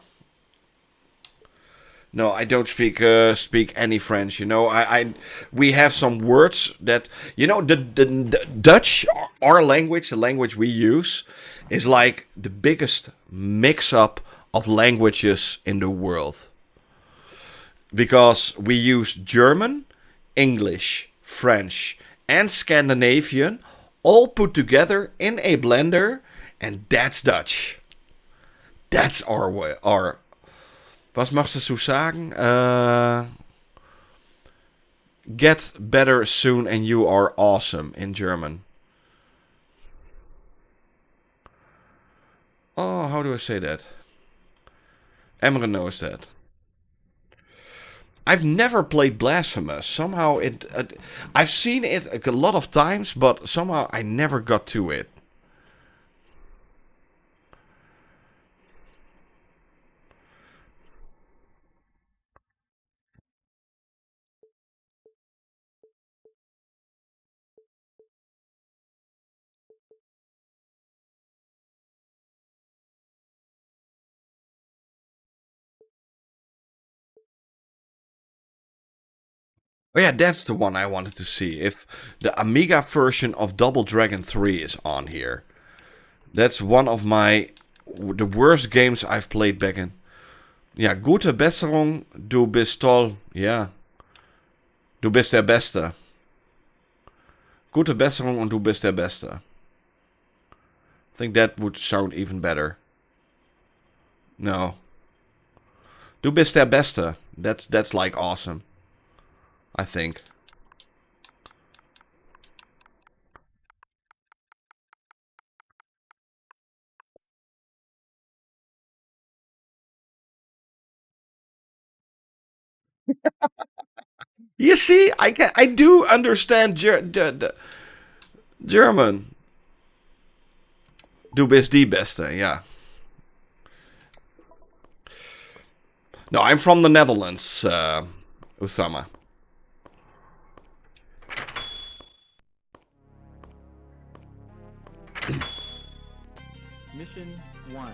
No, I don't speak any French. You know, we have some words that the Dutch, our language, the language we use, is like the biggest mix-up of languages in the world. Because we use German, English, French, and Scandinavian all put together in a blender, and that's Dutch. That's our way. Was magst du sagen? Get better soon and you are awesome in German. Oh, how do I say that? Emre knows that. I've never played Blasphemous. Somehow I've seen it a lot of times, but somehow I never got to it. Oh yeah, that's the one I wanted to see. If the Amiga version of Double Dragon 3 is on here. That's one of the worst games I've played back in. Ja, gute Besserung, du bist toll. Ja. Du bist der Beste. Gute Besserung und du bist der Beste. I think that would sound even better. No. Du bist der Beste. That's like awesome. I think. You see, I do understand German. Du bist die Beste, yeah. No, I'm from the Netherlands, Osama. Mission 1.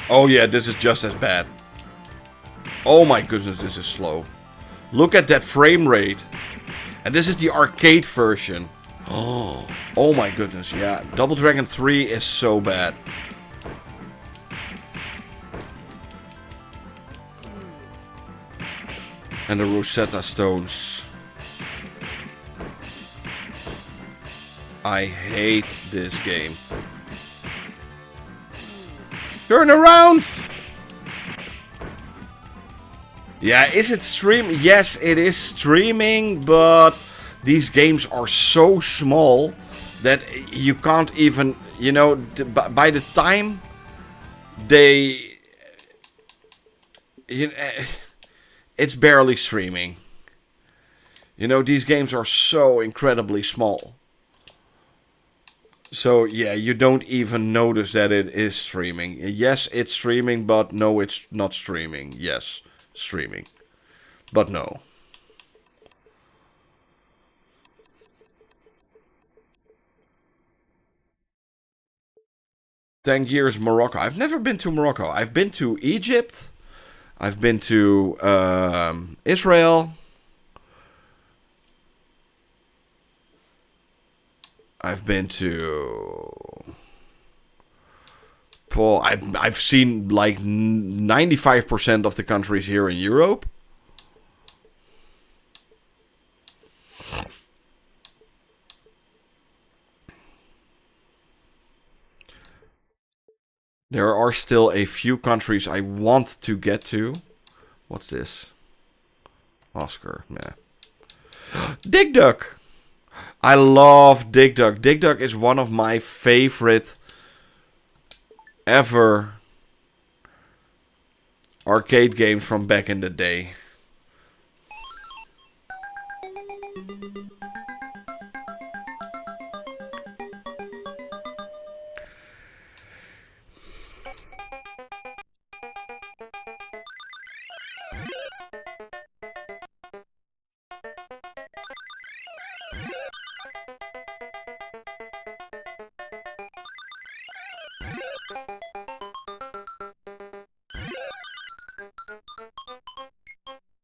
Oh yeah, this is just as bad. Oh my goodness, this is slow. Look at that frame rate. And this is the arcade version. Oh my goodness, yeah. Double Dragon 3 is so bad. And the Rosetta Stones. I hate this game. Turn around! Yeah, is it stream? Yes, it is streaming, but these games are so small that you can't even, you know, by the time they... You know, it's barely streaming. You know, these games are so incredibly small. So, yeah, you don't even notice that it is streaming. Yes, it's streaming, but no, it's not streaming. Yes, streaming. But no. Tangiers, Morocco. I've never been to Morocco. I've been to Egypt. I've been to Israel. I've been to... Well, I've seen like 95% of the countries here in Europe. There are still a few countries I want to get to. What's this? Oscar, nah. Dig Duck! I love Dig Duck. Dig Duck is one of my favorite ever arcade games from back in the day.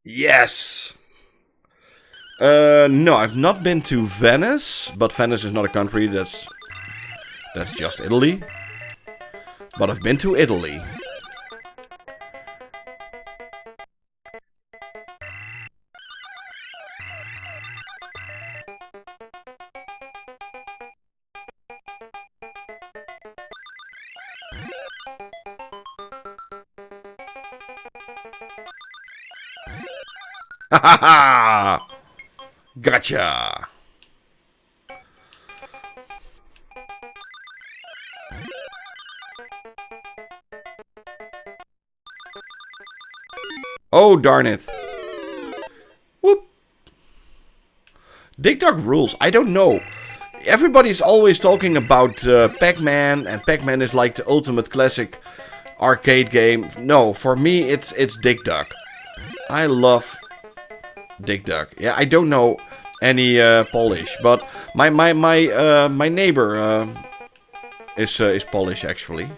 Yes! No, I've not been to Venice, but Venice is not a country, that's just Italy. But I've been to Italy. Ha ha ha! Gotcha! Oh, darn it. Whoop. Dig Dug rules. I don't know. Everybody's always talking about Pac-Man, and Pac-Man is like the ultimate classic arcade game. No, for me, it's Dig Dug. I love Dig Dug. Yeah, I don't know any Polish, but my neighbor is Polish actually.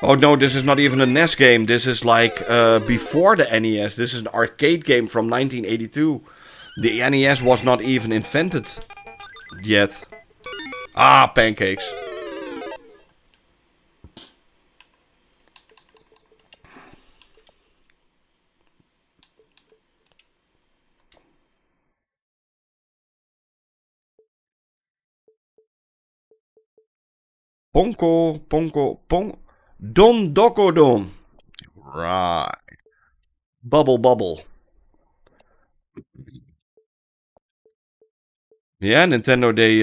Oh no, this is not even a NES game. This is like before the NES. This is an arcade game from 1982. The NES was not even invented yet. Ah, pancakes. Ponko, ponko, pon. Don Doko Don. Right. Bubble, bubble. Yeah, Nintendo, they...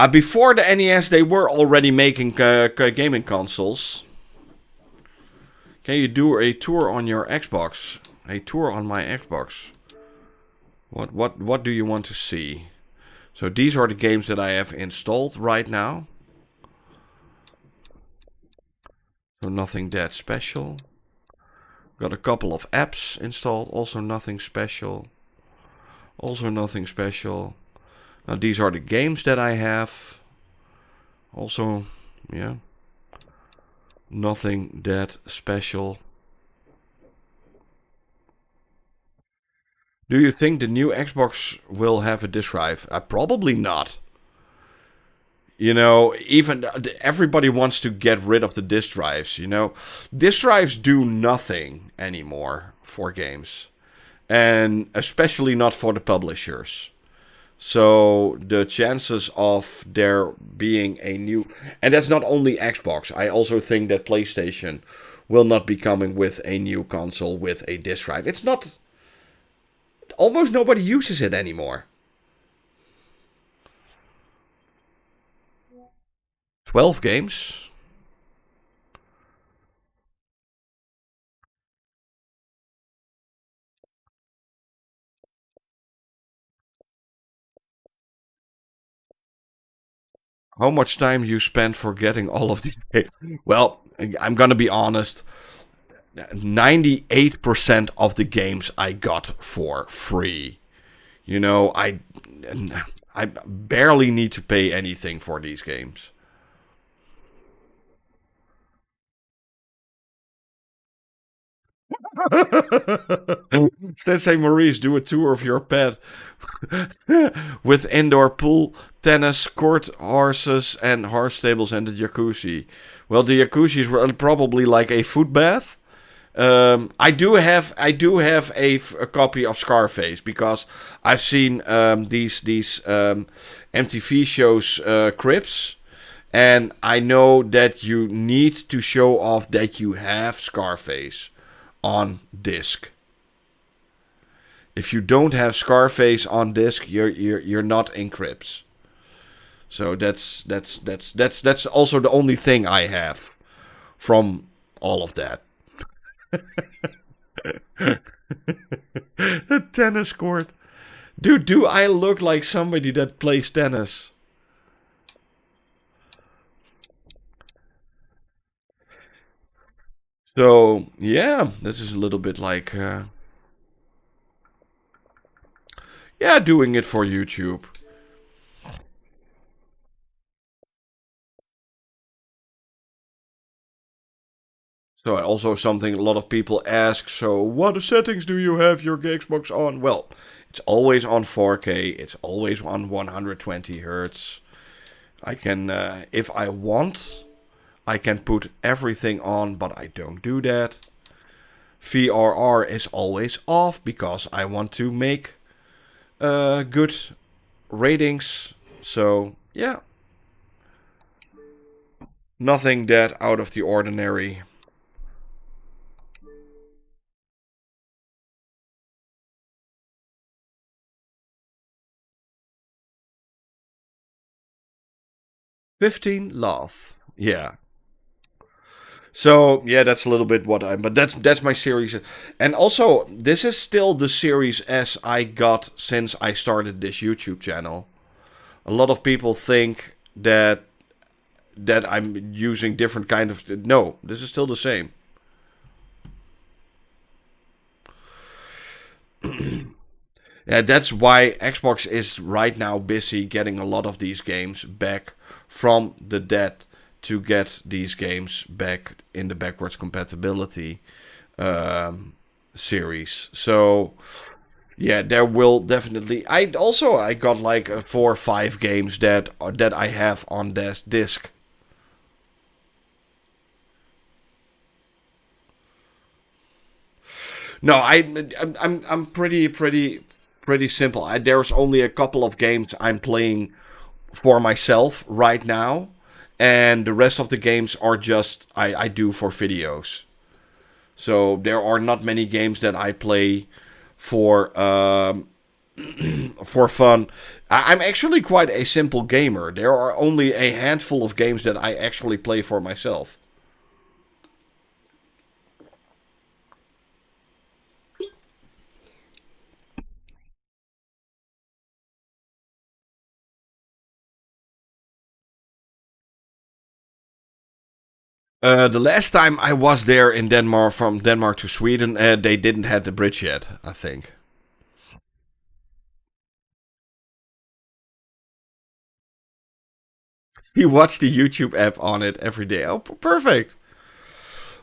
before the NES, they were already making gaming consoles. Can you do a tour on your Xbox? A tour on my Xbox. What do you want to see? So these are the games that I have installed right now. So nothing that special. Got a couple of apps installed, also nothing special. Also nothing special. Now these are the games that I have. Also, yeah. Nothing that special. Do you think the new Xbox will have a disk drive? Probably not. You know, even everybody wants to get rid of the disk drives, you know. Disk drives do nothing anymore for games. And especially not for the publishers. So the chances of there being a new... And that's not only Xbox. I also think that PlayStation will not be coming with a new console with a disk drive. It's not... Almost nobody uses it anymore. 12 games. How much time you spent for getting all of these games? Well, I'm gonna be honest. 98% of the games I got for free. You know, I barely need to pay anything for these games. Sensei Maurice, do a tour of your pet with indoor pool, tennis, court horses, and horse stables and the jacuzzi. Well, the jacuzzi is probably like a foot bath. I do have a copy of Scarface because I've seen these MTV shows Crips, and I know that you need to show off that you have Scarface on disc. If you don't have Scarface on disc, you're not in Crips. So that's also the only thing I have from all of that. The tennis court. Dude, do I look like somebody that plays tennis? So, yeah, this is a little bit like... yeah, doing it for YouTube. So also something a lot of people ask, so what settings do you have your Xbox on? Well, it's always on 4K, it's always on 120 Hertz. I can, if I want, I can put everything on, but I don't do that. VRR is always off because I want to make good ratings. So, yeah. Nothing that out of the ordinary. $15 love. Yeah. So yeah, that's a little bit what but that's my series. And also, this is still the Series S I got since I started this YouTube channel. A lot of people think that I'm using different kind of... No, this is still the same. Yeah, that's why Xbox is right now busy getting a lot of these games back from the dead to get these games back in the backwards compatibility series. So yeah, there will definitely... I got like 4 or 5 games that I have on this disc. No, I'm pretty simple. There's only a couple of games I'm playing for myself right now, and the rest of the games are just I do for videos. So there are not many games that I play for for fun. I'm actually quite a simple gamer. There are only a handful of games that I actually play for myself. The last time I was there in Denmark, from Denmark to Sweden, they didn't have the bridge yet, I think. You watch the YouTube app on it every day. Oh, perfect.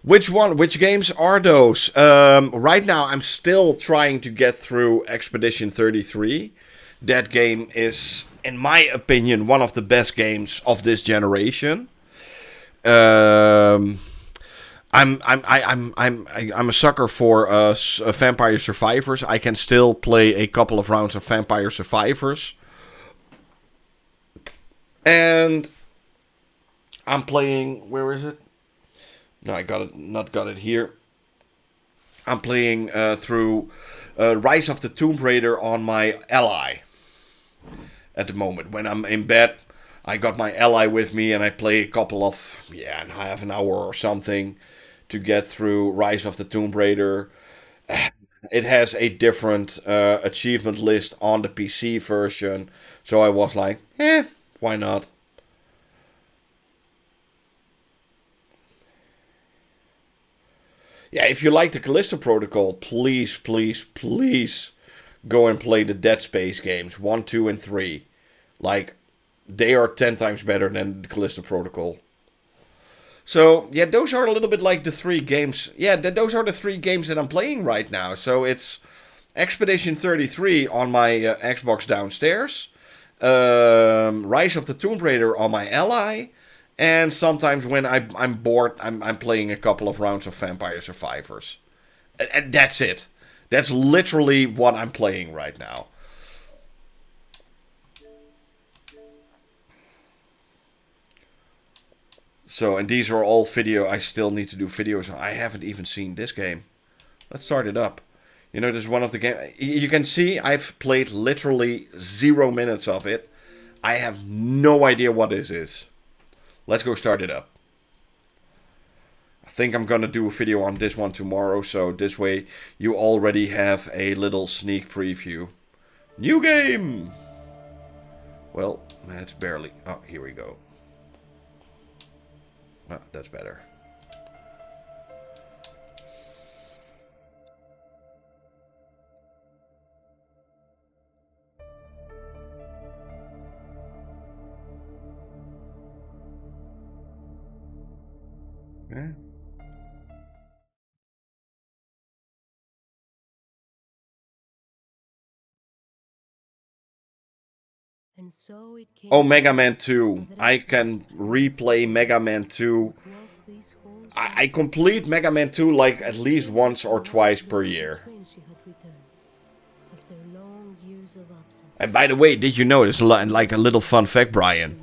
Which one? Which games are those? Right now, I'm still trying to get through Expedition 33. That game is, in my opinion, one of the best games of this generation. I'm a sucker for Vampire Survivors. I can still play a couple of rounds of Vampire Survivors, and I'm playing. Where is it? No, I got it. Not got it here. I'm playing through Rise of the Tomb Raider on my Ally at the moment. When I'm in bed, I got my Ally with me, and I play a couple of half an hour or something to get through Rise of the Tomb Raider. It has a different achievement list on the PC version, so I was like, why not? Yeah, if you like the Callisto Protocol, please, please, please go and play the Dead Space games 1, 2, and 3. Like, they are 10 times better than the Callisto Protocol. So, yeah, those are a little bit like the 3 games. Yeah, those are the 3 games that I'm playing right now. So it's Expedition 33 on my Xbox downstairs, Rise of the Tomb Raider on my Ally, and sometimes when I'm bored, I'm playing a couple of rounds of Vampire Survivors. And that's it. That's literally what I'm playing right now. So, and these are all video. I still need to do videos. I haven't even seen this game. Let's start it up. You know, this is one of the games. You can see I've played literally 0 minutes of it. I have no idea what this is. Let's go start it up. I think I'm gonna do a video on this one tomorrow, so this way you already have a little sneak preview. New game! Well, that's barely... Oh, here we go. Oh, that's better. Okay. And so it came Oh, Mega Man 2. I can replay Mega Man 2. I complete Mega Man 2 like at least once or twice per year. And by the way, did you notice, like a little fun fact, Brian?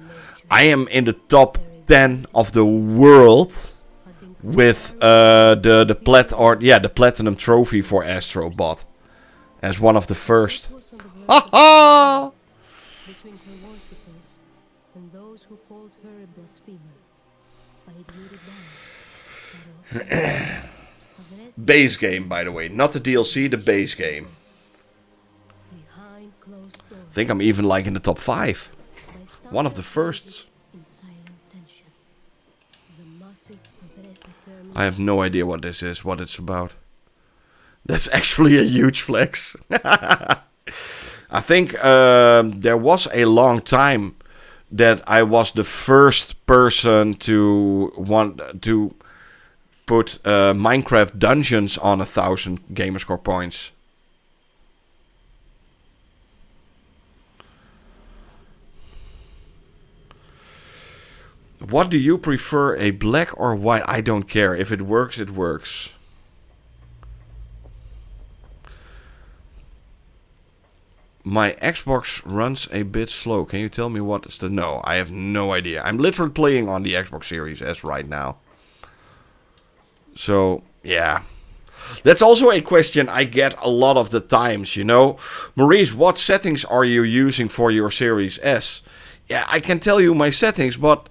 I am in the top 10 of the world with the platinum trophy for Astro Bot as one of the first. Ha ha! Between her worshippers and those who called her a blasphemer. I admitted that. Base game, by the way, not the DLC, the base game. Behind closed doors, I think I'm even like in the top 5. One of the firsts. in silent tension, the massive Everest determined I have no idea what this is, what it's about. That's actually a huge flex. I think there was a long time that I was the first person to want to put Minecraft dungeons on 1,000 gamerscore points. What do you prefer, a black or white? I don't care. If it works, it works. My Xbox runs a bit slow. Can you tell me what is the... No, I have no idea. I'm literally playing on the Xbox Series S right now. So, yeah. That's also a question I get a lot of the times, you know. Maurice, what settings are you using for your Series S? Yeah, I can tell you my settings, but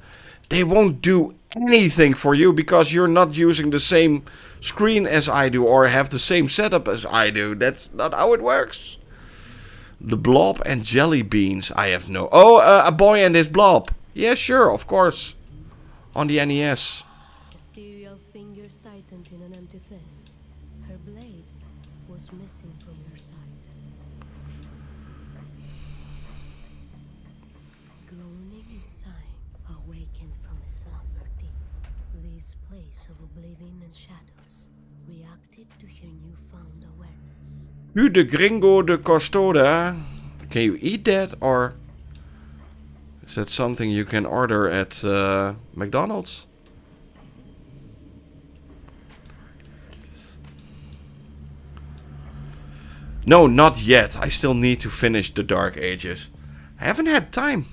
they won't do anything for you because you're not using the same screen as I do or have the same setup as I do. That's not how it works. The Blob and Jelly Beans, I have no... Oh, A Boy and His Blob. Yeah, sure, of course. On the NES. the sighing, awakened from a slumber deep. This place of oblivion and shadows reacted to her newfound awareness. U de gringo de costura. Can you eat that, or is that something you can order at McDonald's? No, not yet. I still need to finish the Dark Ages. I haven't had time.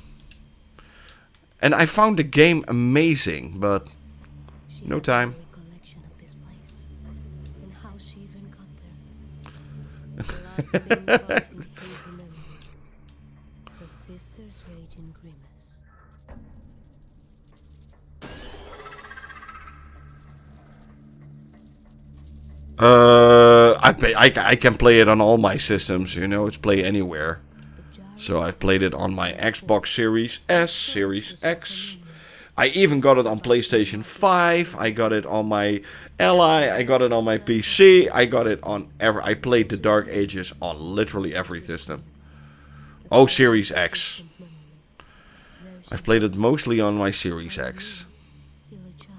And I found the game amazing, but no time. Recollection of this place and how she even got there. The last thing carved in hazy memory. Her sister's raging grimace. I can play it on all my systems, you know, it's play anywhere. So I've played it on my Xbox Series S, Series X. I even got it on PlayStation 5. I got it on my Ally. I got it on my PC. I got it on I played the Dark Ages on literally every system. Oh, Series X. I've played it mostly on my Series X. Still a child,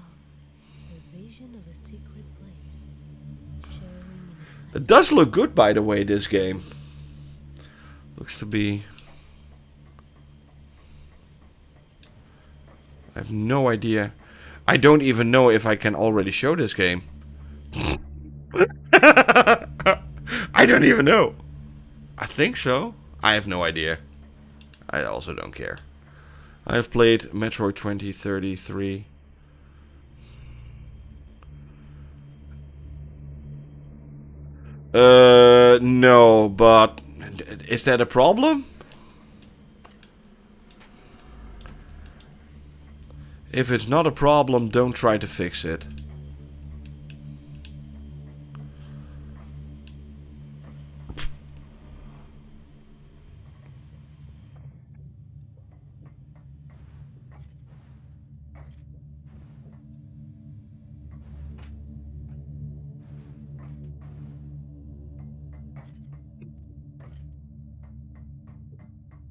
her vision of a secret place, sharing in its It does look good, by the way, this game. Looks to be... I have no idea. I don't even know if I can already show this game. I don't even know. I think so. I have no idea. I also don't care. I have played Metroid 2033. No, but is that a problem? If it's not a problem, don't try to fix it.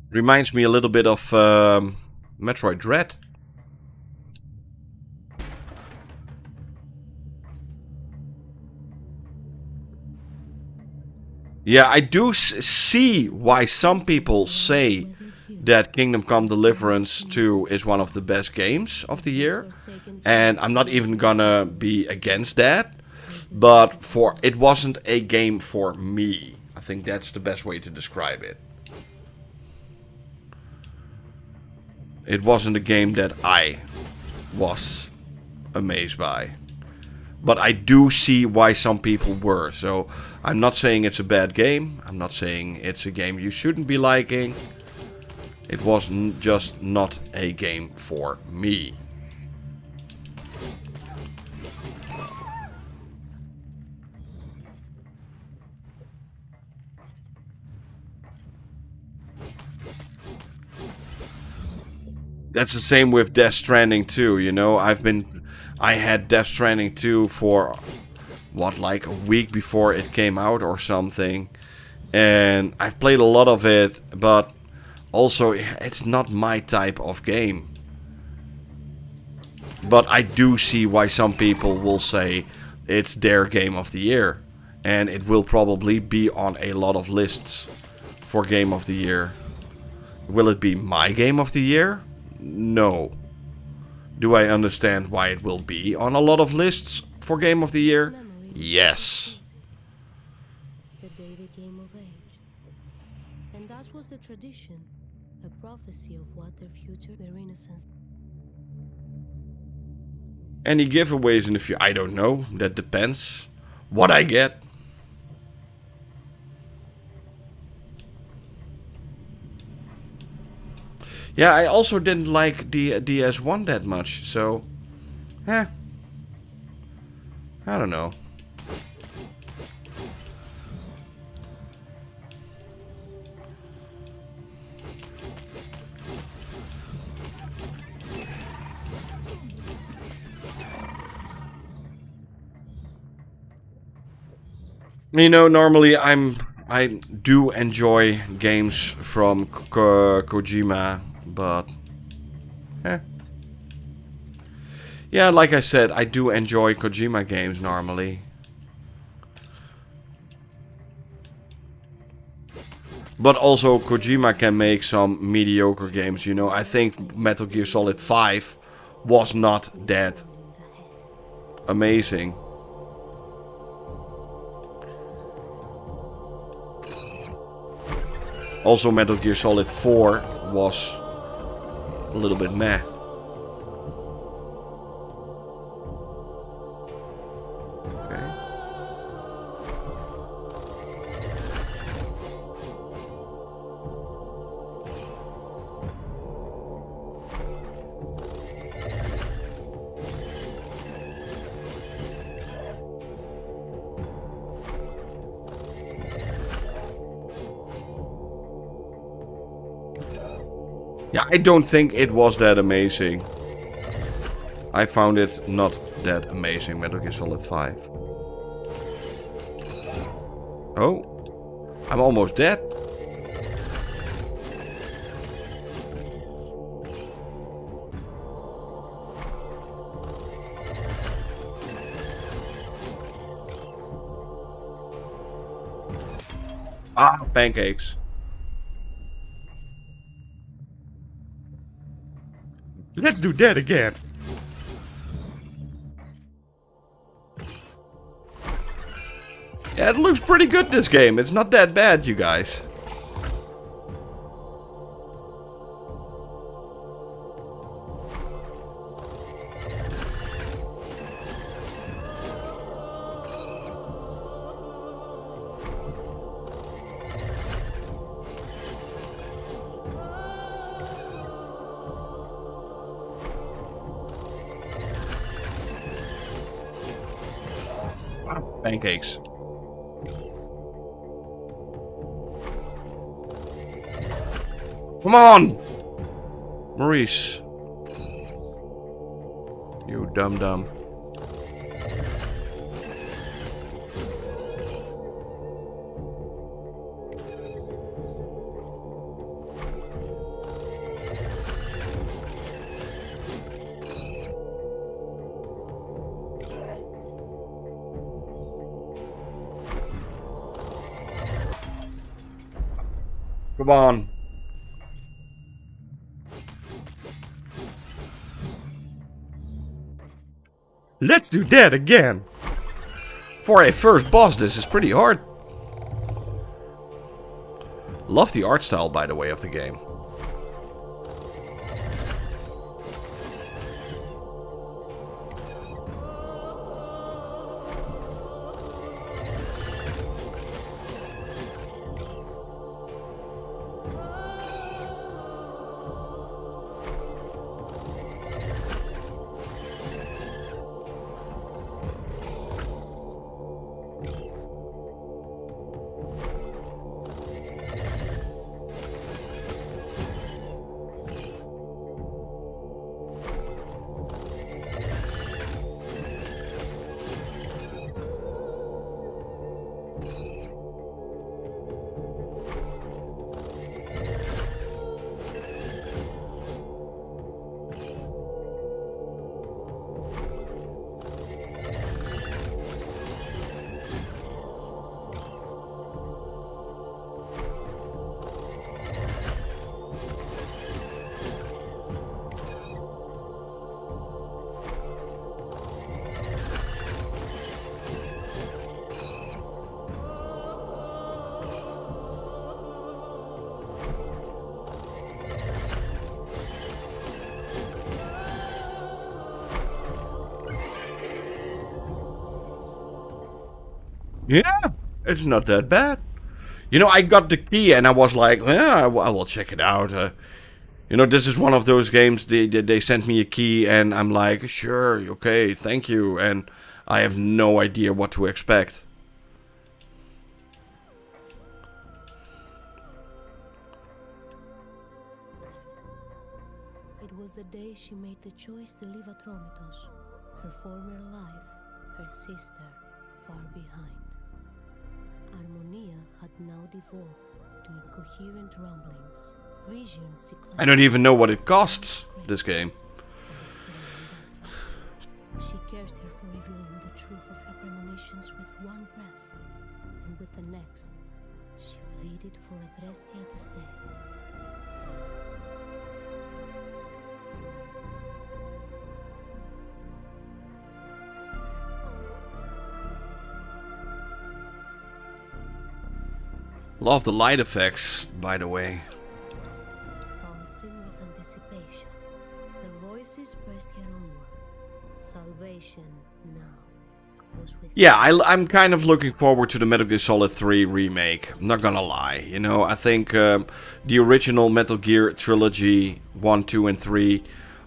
Reminds me a little bit of Metroid Dread. Yeah, I do see why some people say that Kingdom Come Deliverance 2 is one of the best games of the year. And I'm not even gonna be against that. But it wasn't a game for me. I think that's the best way to describe it. It wasn't a game that I was amazed by. But I do see why some people were. So I'm not saying it's a bad game. I'm not saying it's a game you shouldn't be liking. It was just not a game for me. That's the same with Death Stranding 2, you know. I had Death Stranding 2 for, what, like a week before it came out or something. And I've played a lot of it, but also it's not my type of game. But I do see why some people will say it's their game of the year. And it will probably be on a lot of lists for game of the year. Will it be my game of the year? No. Do I understand why it will be on a lot of lists for Game of the Year? Yes. The day they came of age. And that was the tradition, a prophecy of what their future, their innocence. Any giveaways in the future? I don't know. That depends. What I get. Yeah, I also didn't like the DS1 that much, so... I don't know. You know, normally I do enjoy games from Kojima, but Yeah, like I said, I do enjoy Kojima games normally. But also Kojima can make some mediocre games, you know. I think Metal Gear Solid 5 was not that amazing. Also Metal Gear Solid 4 was a little bit meh. Okay. Yeah, I don't think it was that amazing. I found it not that amazing, Metal Gear Solid 5. Oh, I'm almost dead. Ah, pancakes. Let's do that again. Yeah, it looks pretty good, this game. It's not that bad, you guys. Pancakes. Come on! Maurice. You dum-dum. Come on. Let's do that again. For a first boss, this is pretty hard. Love the art style, by the way, of the game. Yeah, it's not that bad. You know, I got the key and I was like, yeah, I will check it out. You know, this is one of those games, they sent me a key and I'm like, sure, okay, thank you. And I have no idea what to expect. It was the day she made the choice to leave Atromitos, her former life, her sister, far behind. Harmonia had now devolved to incoherent rumblings visions declare I don't even know what it costs, this game. and the story on birthright. She cursed her for revealing the truth of her premonitions with one breath, and with the next, she pleaded for Avermedia to stay. Love the light effects, by the way. Pulsing with anticipation, the voices pressed her onward. Salvation now was with Yeah, I'm kind of looking forward to the Metal Gear Solid 3 remake. I'm not gonna lie. You know, I think the original Metal Gear trilogy 1, 2, and 3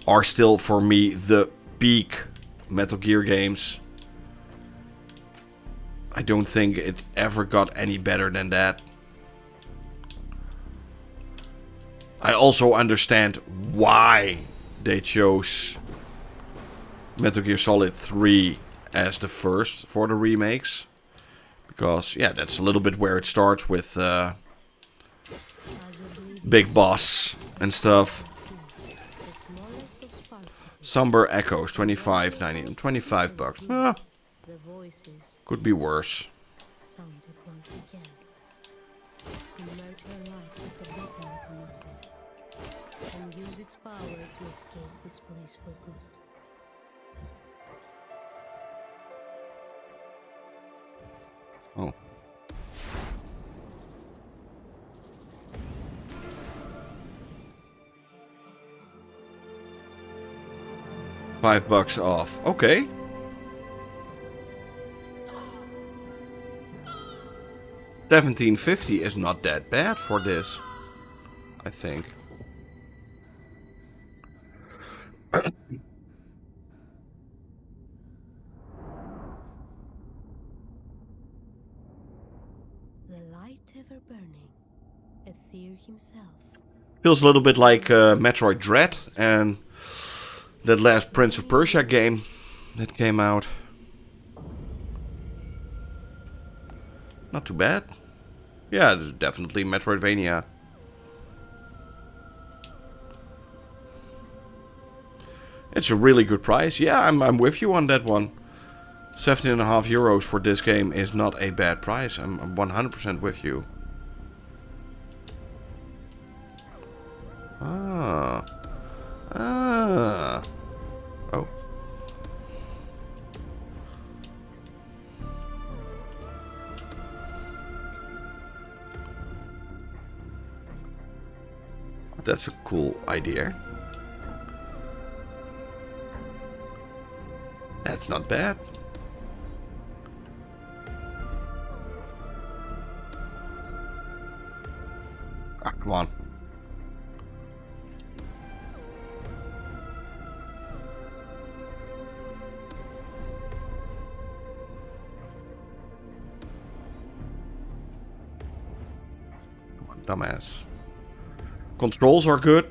are still, for me, the peak Metal Gear games. I don't think it ever got any better than that. I also understand why they chose Metal Gear Solid 3 as the first for the remakes. Because, yeah, that's a little bit where it starts with Big Boss and stuff. Somber Echoes, $25.90, $25. Ah, the voices could be worse. sounded once again. Merge her life with the beacon I commanded, and use its power to escape this place for good. Oh. $5 off. Okay. $17.50 is not that bad for this, I think. The light ever burning, Aether himself. Feels a little bit like Metroid Dread and that last Prince of Persia game that came out. Not too bad. Yeah, it's definitely Metroidvania. It's a really good price. Yeah, I'm with you on that one. 17.5 euros for this game is not a bad price. I'm 100% with you. Ah. Ah. Oh. That's a cool idea. That's not bad. Ah, come on. Come on, dumbass. Controls are good.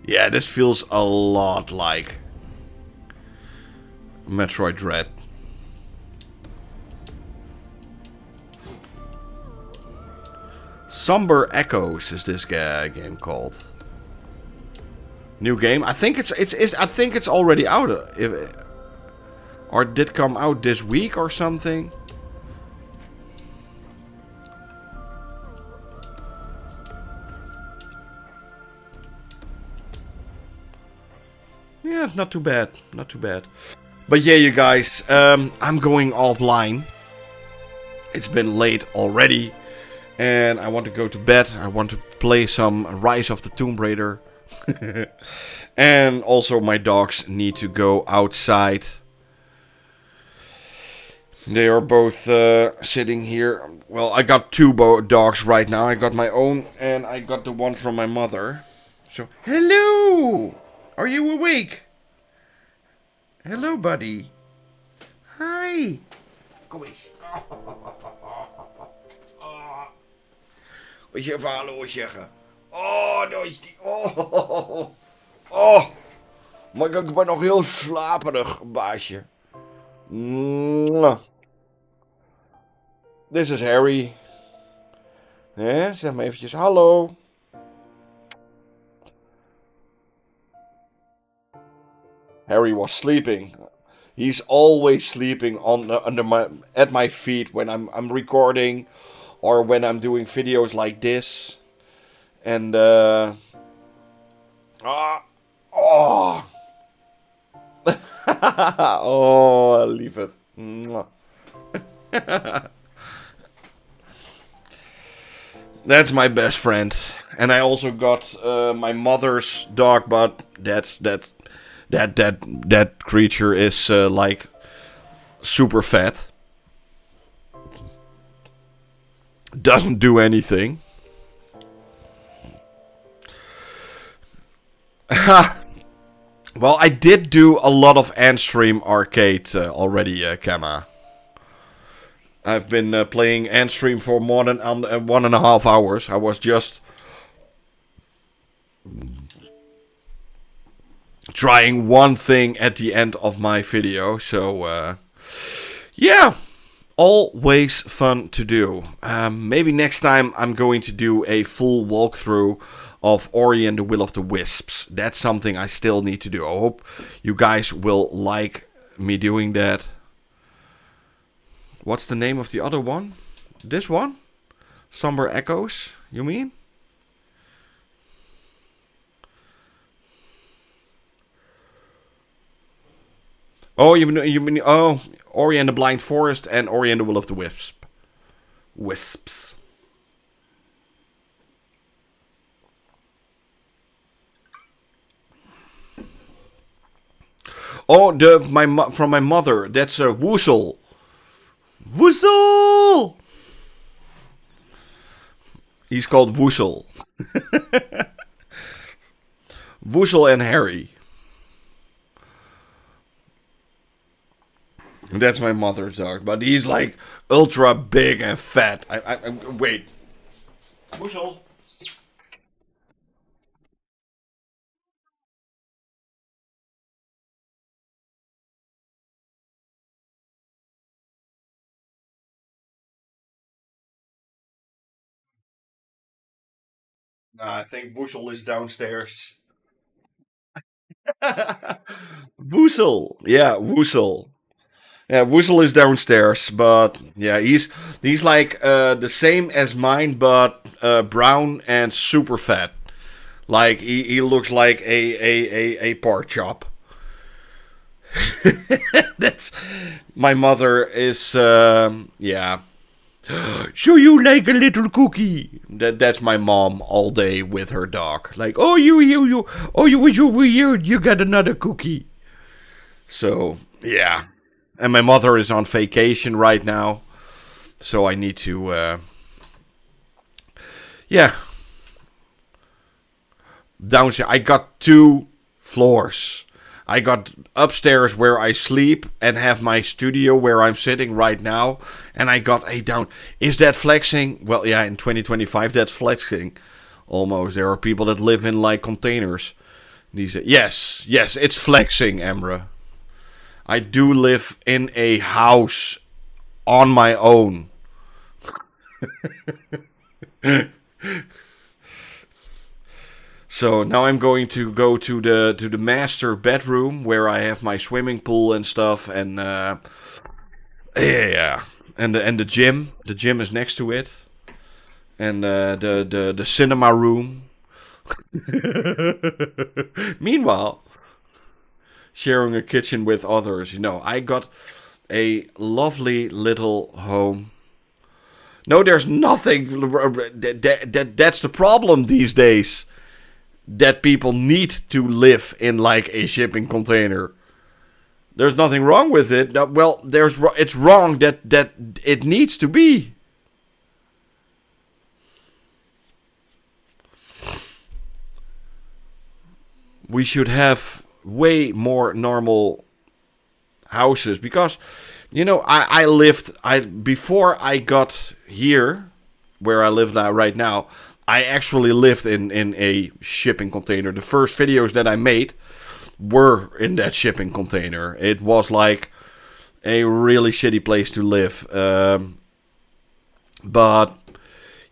Yeah, this feels a lot like Metroid Dread. Somber Echoes is this game called. New game. I think it's already out. Or did come out this week or something. Yeah, not too bad. Not too bad. But yeah, you guys, I'm going offline. It's been late already. And I want to go to bed. I want to play some Rise of the Tomb Raider. And also my dogs need to go outside. They are both sitting here. Well, I got two dogs right now. I got my own and I got the one from my mother. So, hello! Are you awake? Hello, buddy. Hi. Kom eens. Moet je even hallo zeggen? Oh, daar is die. Oh. Oh. Maar ik ben nog heel slaperig, baasje. Mwah. This is Harry. Zeg maar eventjes hallo. Harry was sleeping. He's always sleeping at my feet when I'm recording or when I'm doing videos like this. And oh, lief het. That's my best friend. And I also got my mother's dog, but that creature is like super fat. Doesn't do anything. Well, I did do a lot of Antstream Arcade already, Kama. I've been playing Antstream for more than 1.5 hours. I was just trying one thing at the end of my video. So, yeah. Always fun to do. Maybe next time I'm going to do a full walkthrough of Ori and the Will of the Wisps. That's something I still need to do. I hope you guys will like me doing that. What's the name of the other one? This one? Somber Echoes, you mean? Oh, you mean Ori and the Blind Forest and Ori and the Will of the Wisps. Oh, from my mother. That's a Woozle. Woozle! He's called Woozle. Woozle and Harry. That's my mother's dog, but he's like ultra big and fat. Wait. Woozle. I think Woozle is downstairs. Woozle. Yeah, Woozle. Yeah, Woozle is downstairs, but yeah, he's like the same as mine, but brown and super fat. Like he looks like a pork chop. That's my mother is yeah. So you like a little cookie? That's my mom all day with her dog. Like, oh you got another cookie. So yeah, and my mother is on vacation right now, so I need to yeah. Downstairs, I got 2 floors. I got upstairs where I sleep and have my studio where I'm sitting right now. And I got a down. Is that flexing? Well, yeah, in 2025 that's flexing. Almost. There are people that live in like containers. Yes, it's flexing, Emra. I do live in a house on my own. So now I'm going to go to the master bedroom where I have my swimming pool and stuff, and yeah, and the gym. The gym is next to it, and the cinema room. Meanwhile, sharing a kitchen with others. You know, I got a lovely little home. No, there's nothing. That's the problem these days. That people need to live in like a shipping container. There's nothing wrong with it. Well, it's wrong that it needs to be. We should have way more normal houses because, you know, before I got here, where I live now, right now, I actually lived in a shipping container. The first videos that I made were in that shipping container. It was like a really shitty place to live. But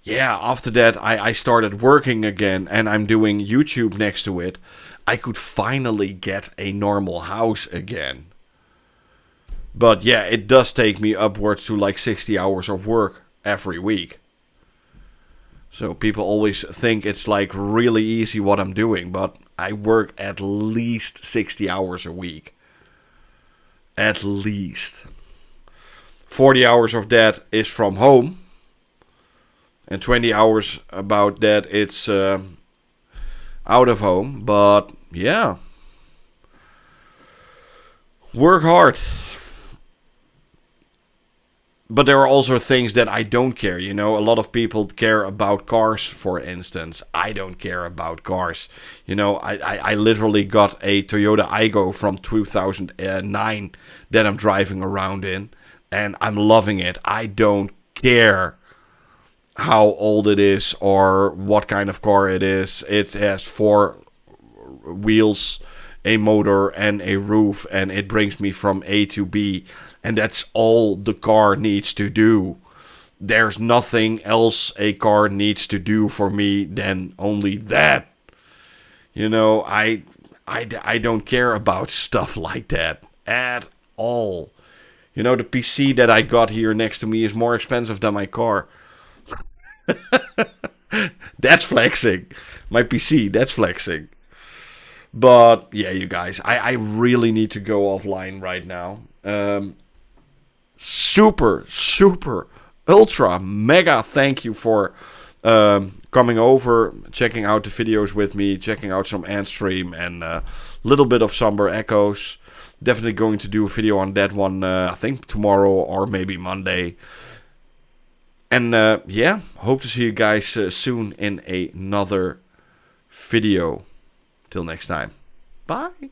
yeah, after that I started working again, and I'm doing YouTube next to it. I could finally get a normal house again. But yeah, it does take me upwards to like 60 hours of work every week. So people always think it's like really easy what I'm doing, but I work at least 60 hours a week. At least. 40 hours of that is from home. And 20 hours about that it's out of home. But yeah. Work hard. But there are also things that I don't care, you know. A lot of people care about cars, for instance. I don't care about cars. You know, I literally got a Toyota Aygo from 2009 that I'm driving around in. And I'm loving it. I don't care how old it is or what kind of car it is. It has 4 wheels, a motor, and a roof. And it brings me from A to B. And that's all the car needs to do. There's nothing else a car needs to do for me than only that. You know, I don't care about stuff like that at all. You know, the PC that I got here next to me is more expensive than my car. That's flexing. My PC, that's flexing. But yeah, you guys, I really need to go offline right now. Super, ultra, mega thank you for coming over, checking out the videos with me, checking out some Antstream and a little bit of Somber Echoes. Definitely going to do a video on that one, I think tomorrow or maybe Monday. And yeah, hope to see you guys soon in another video. Till next time. Bye.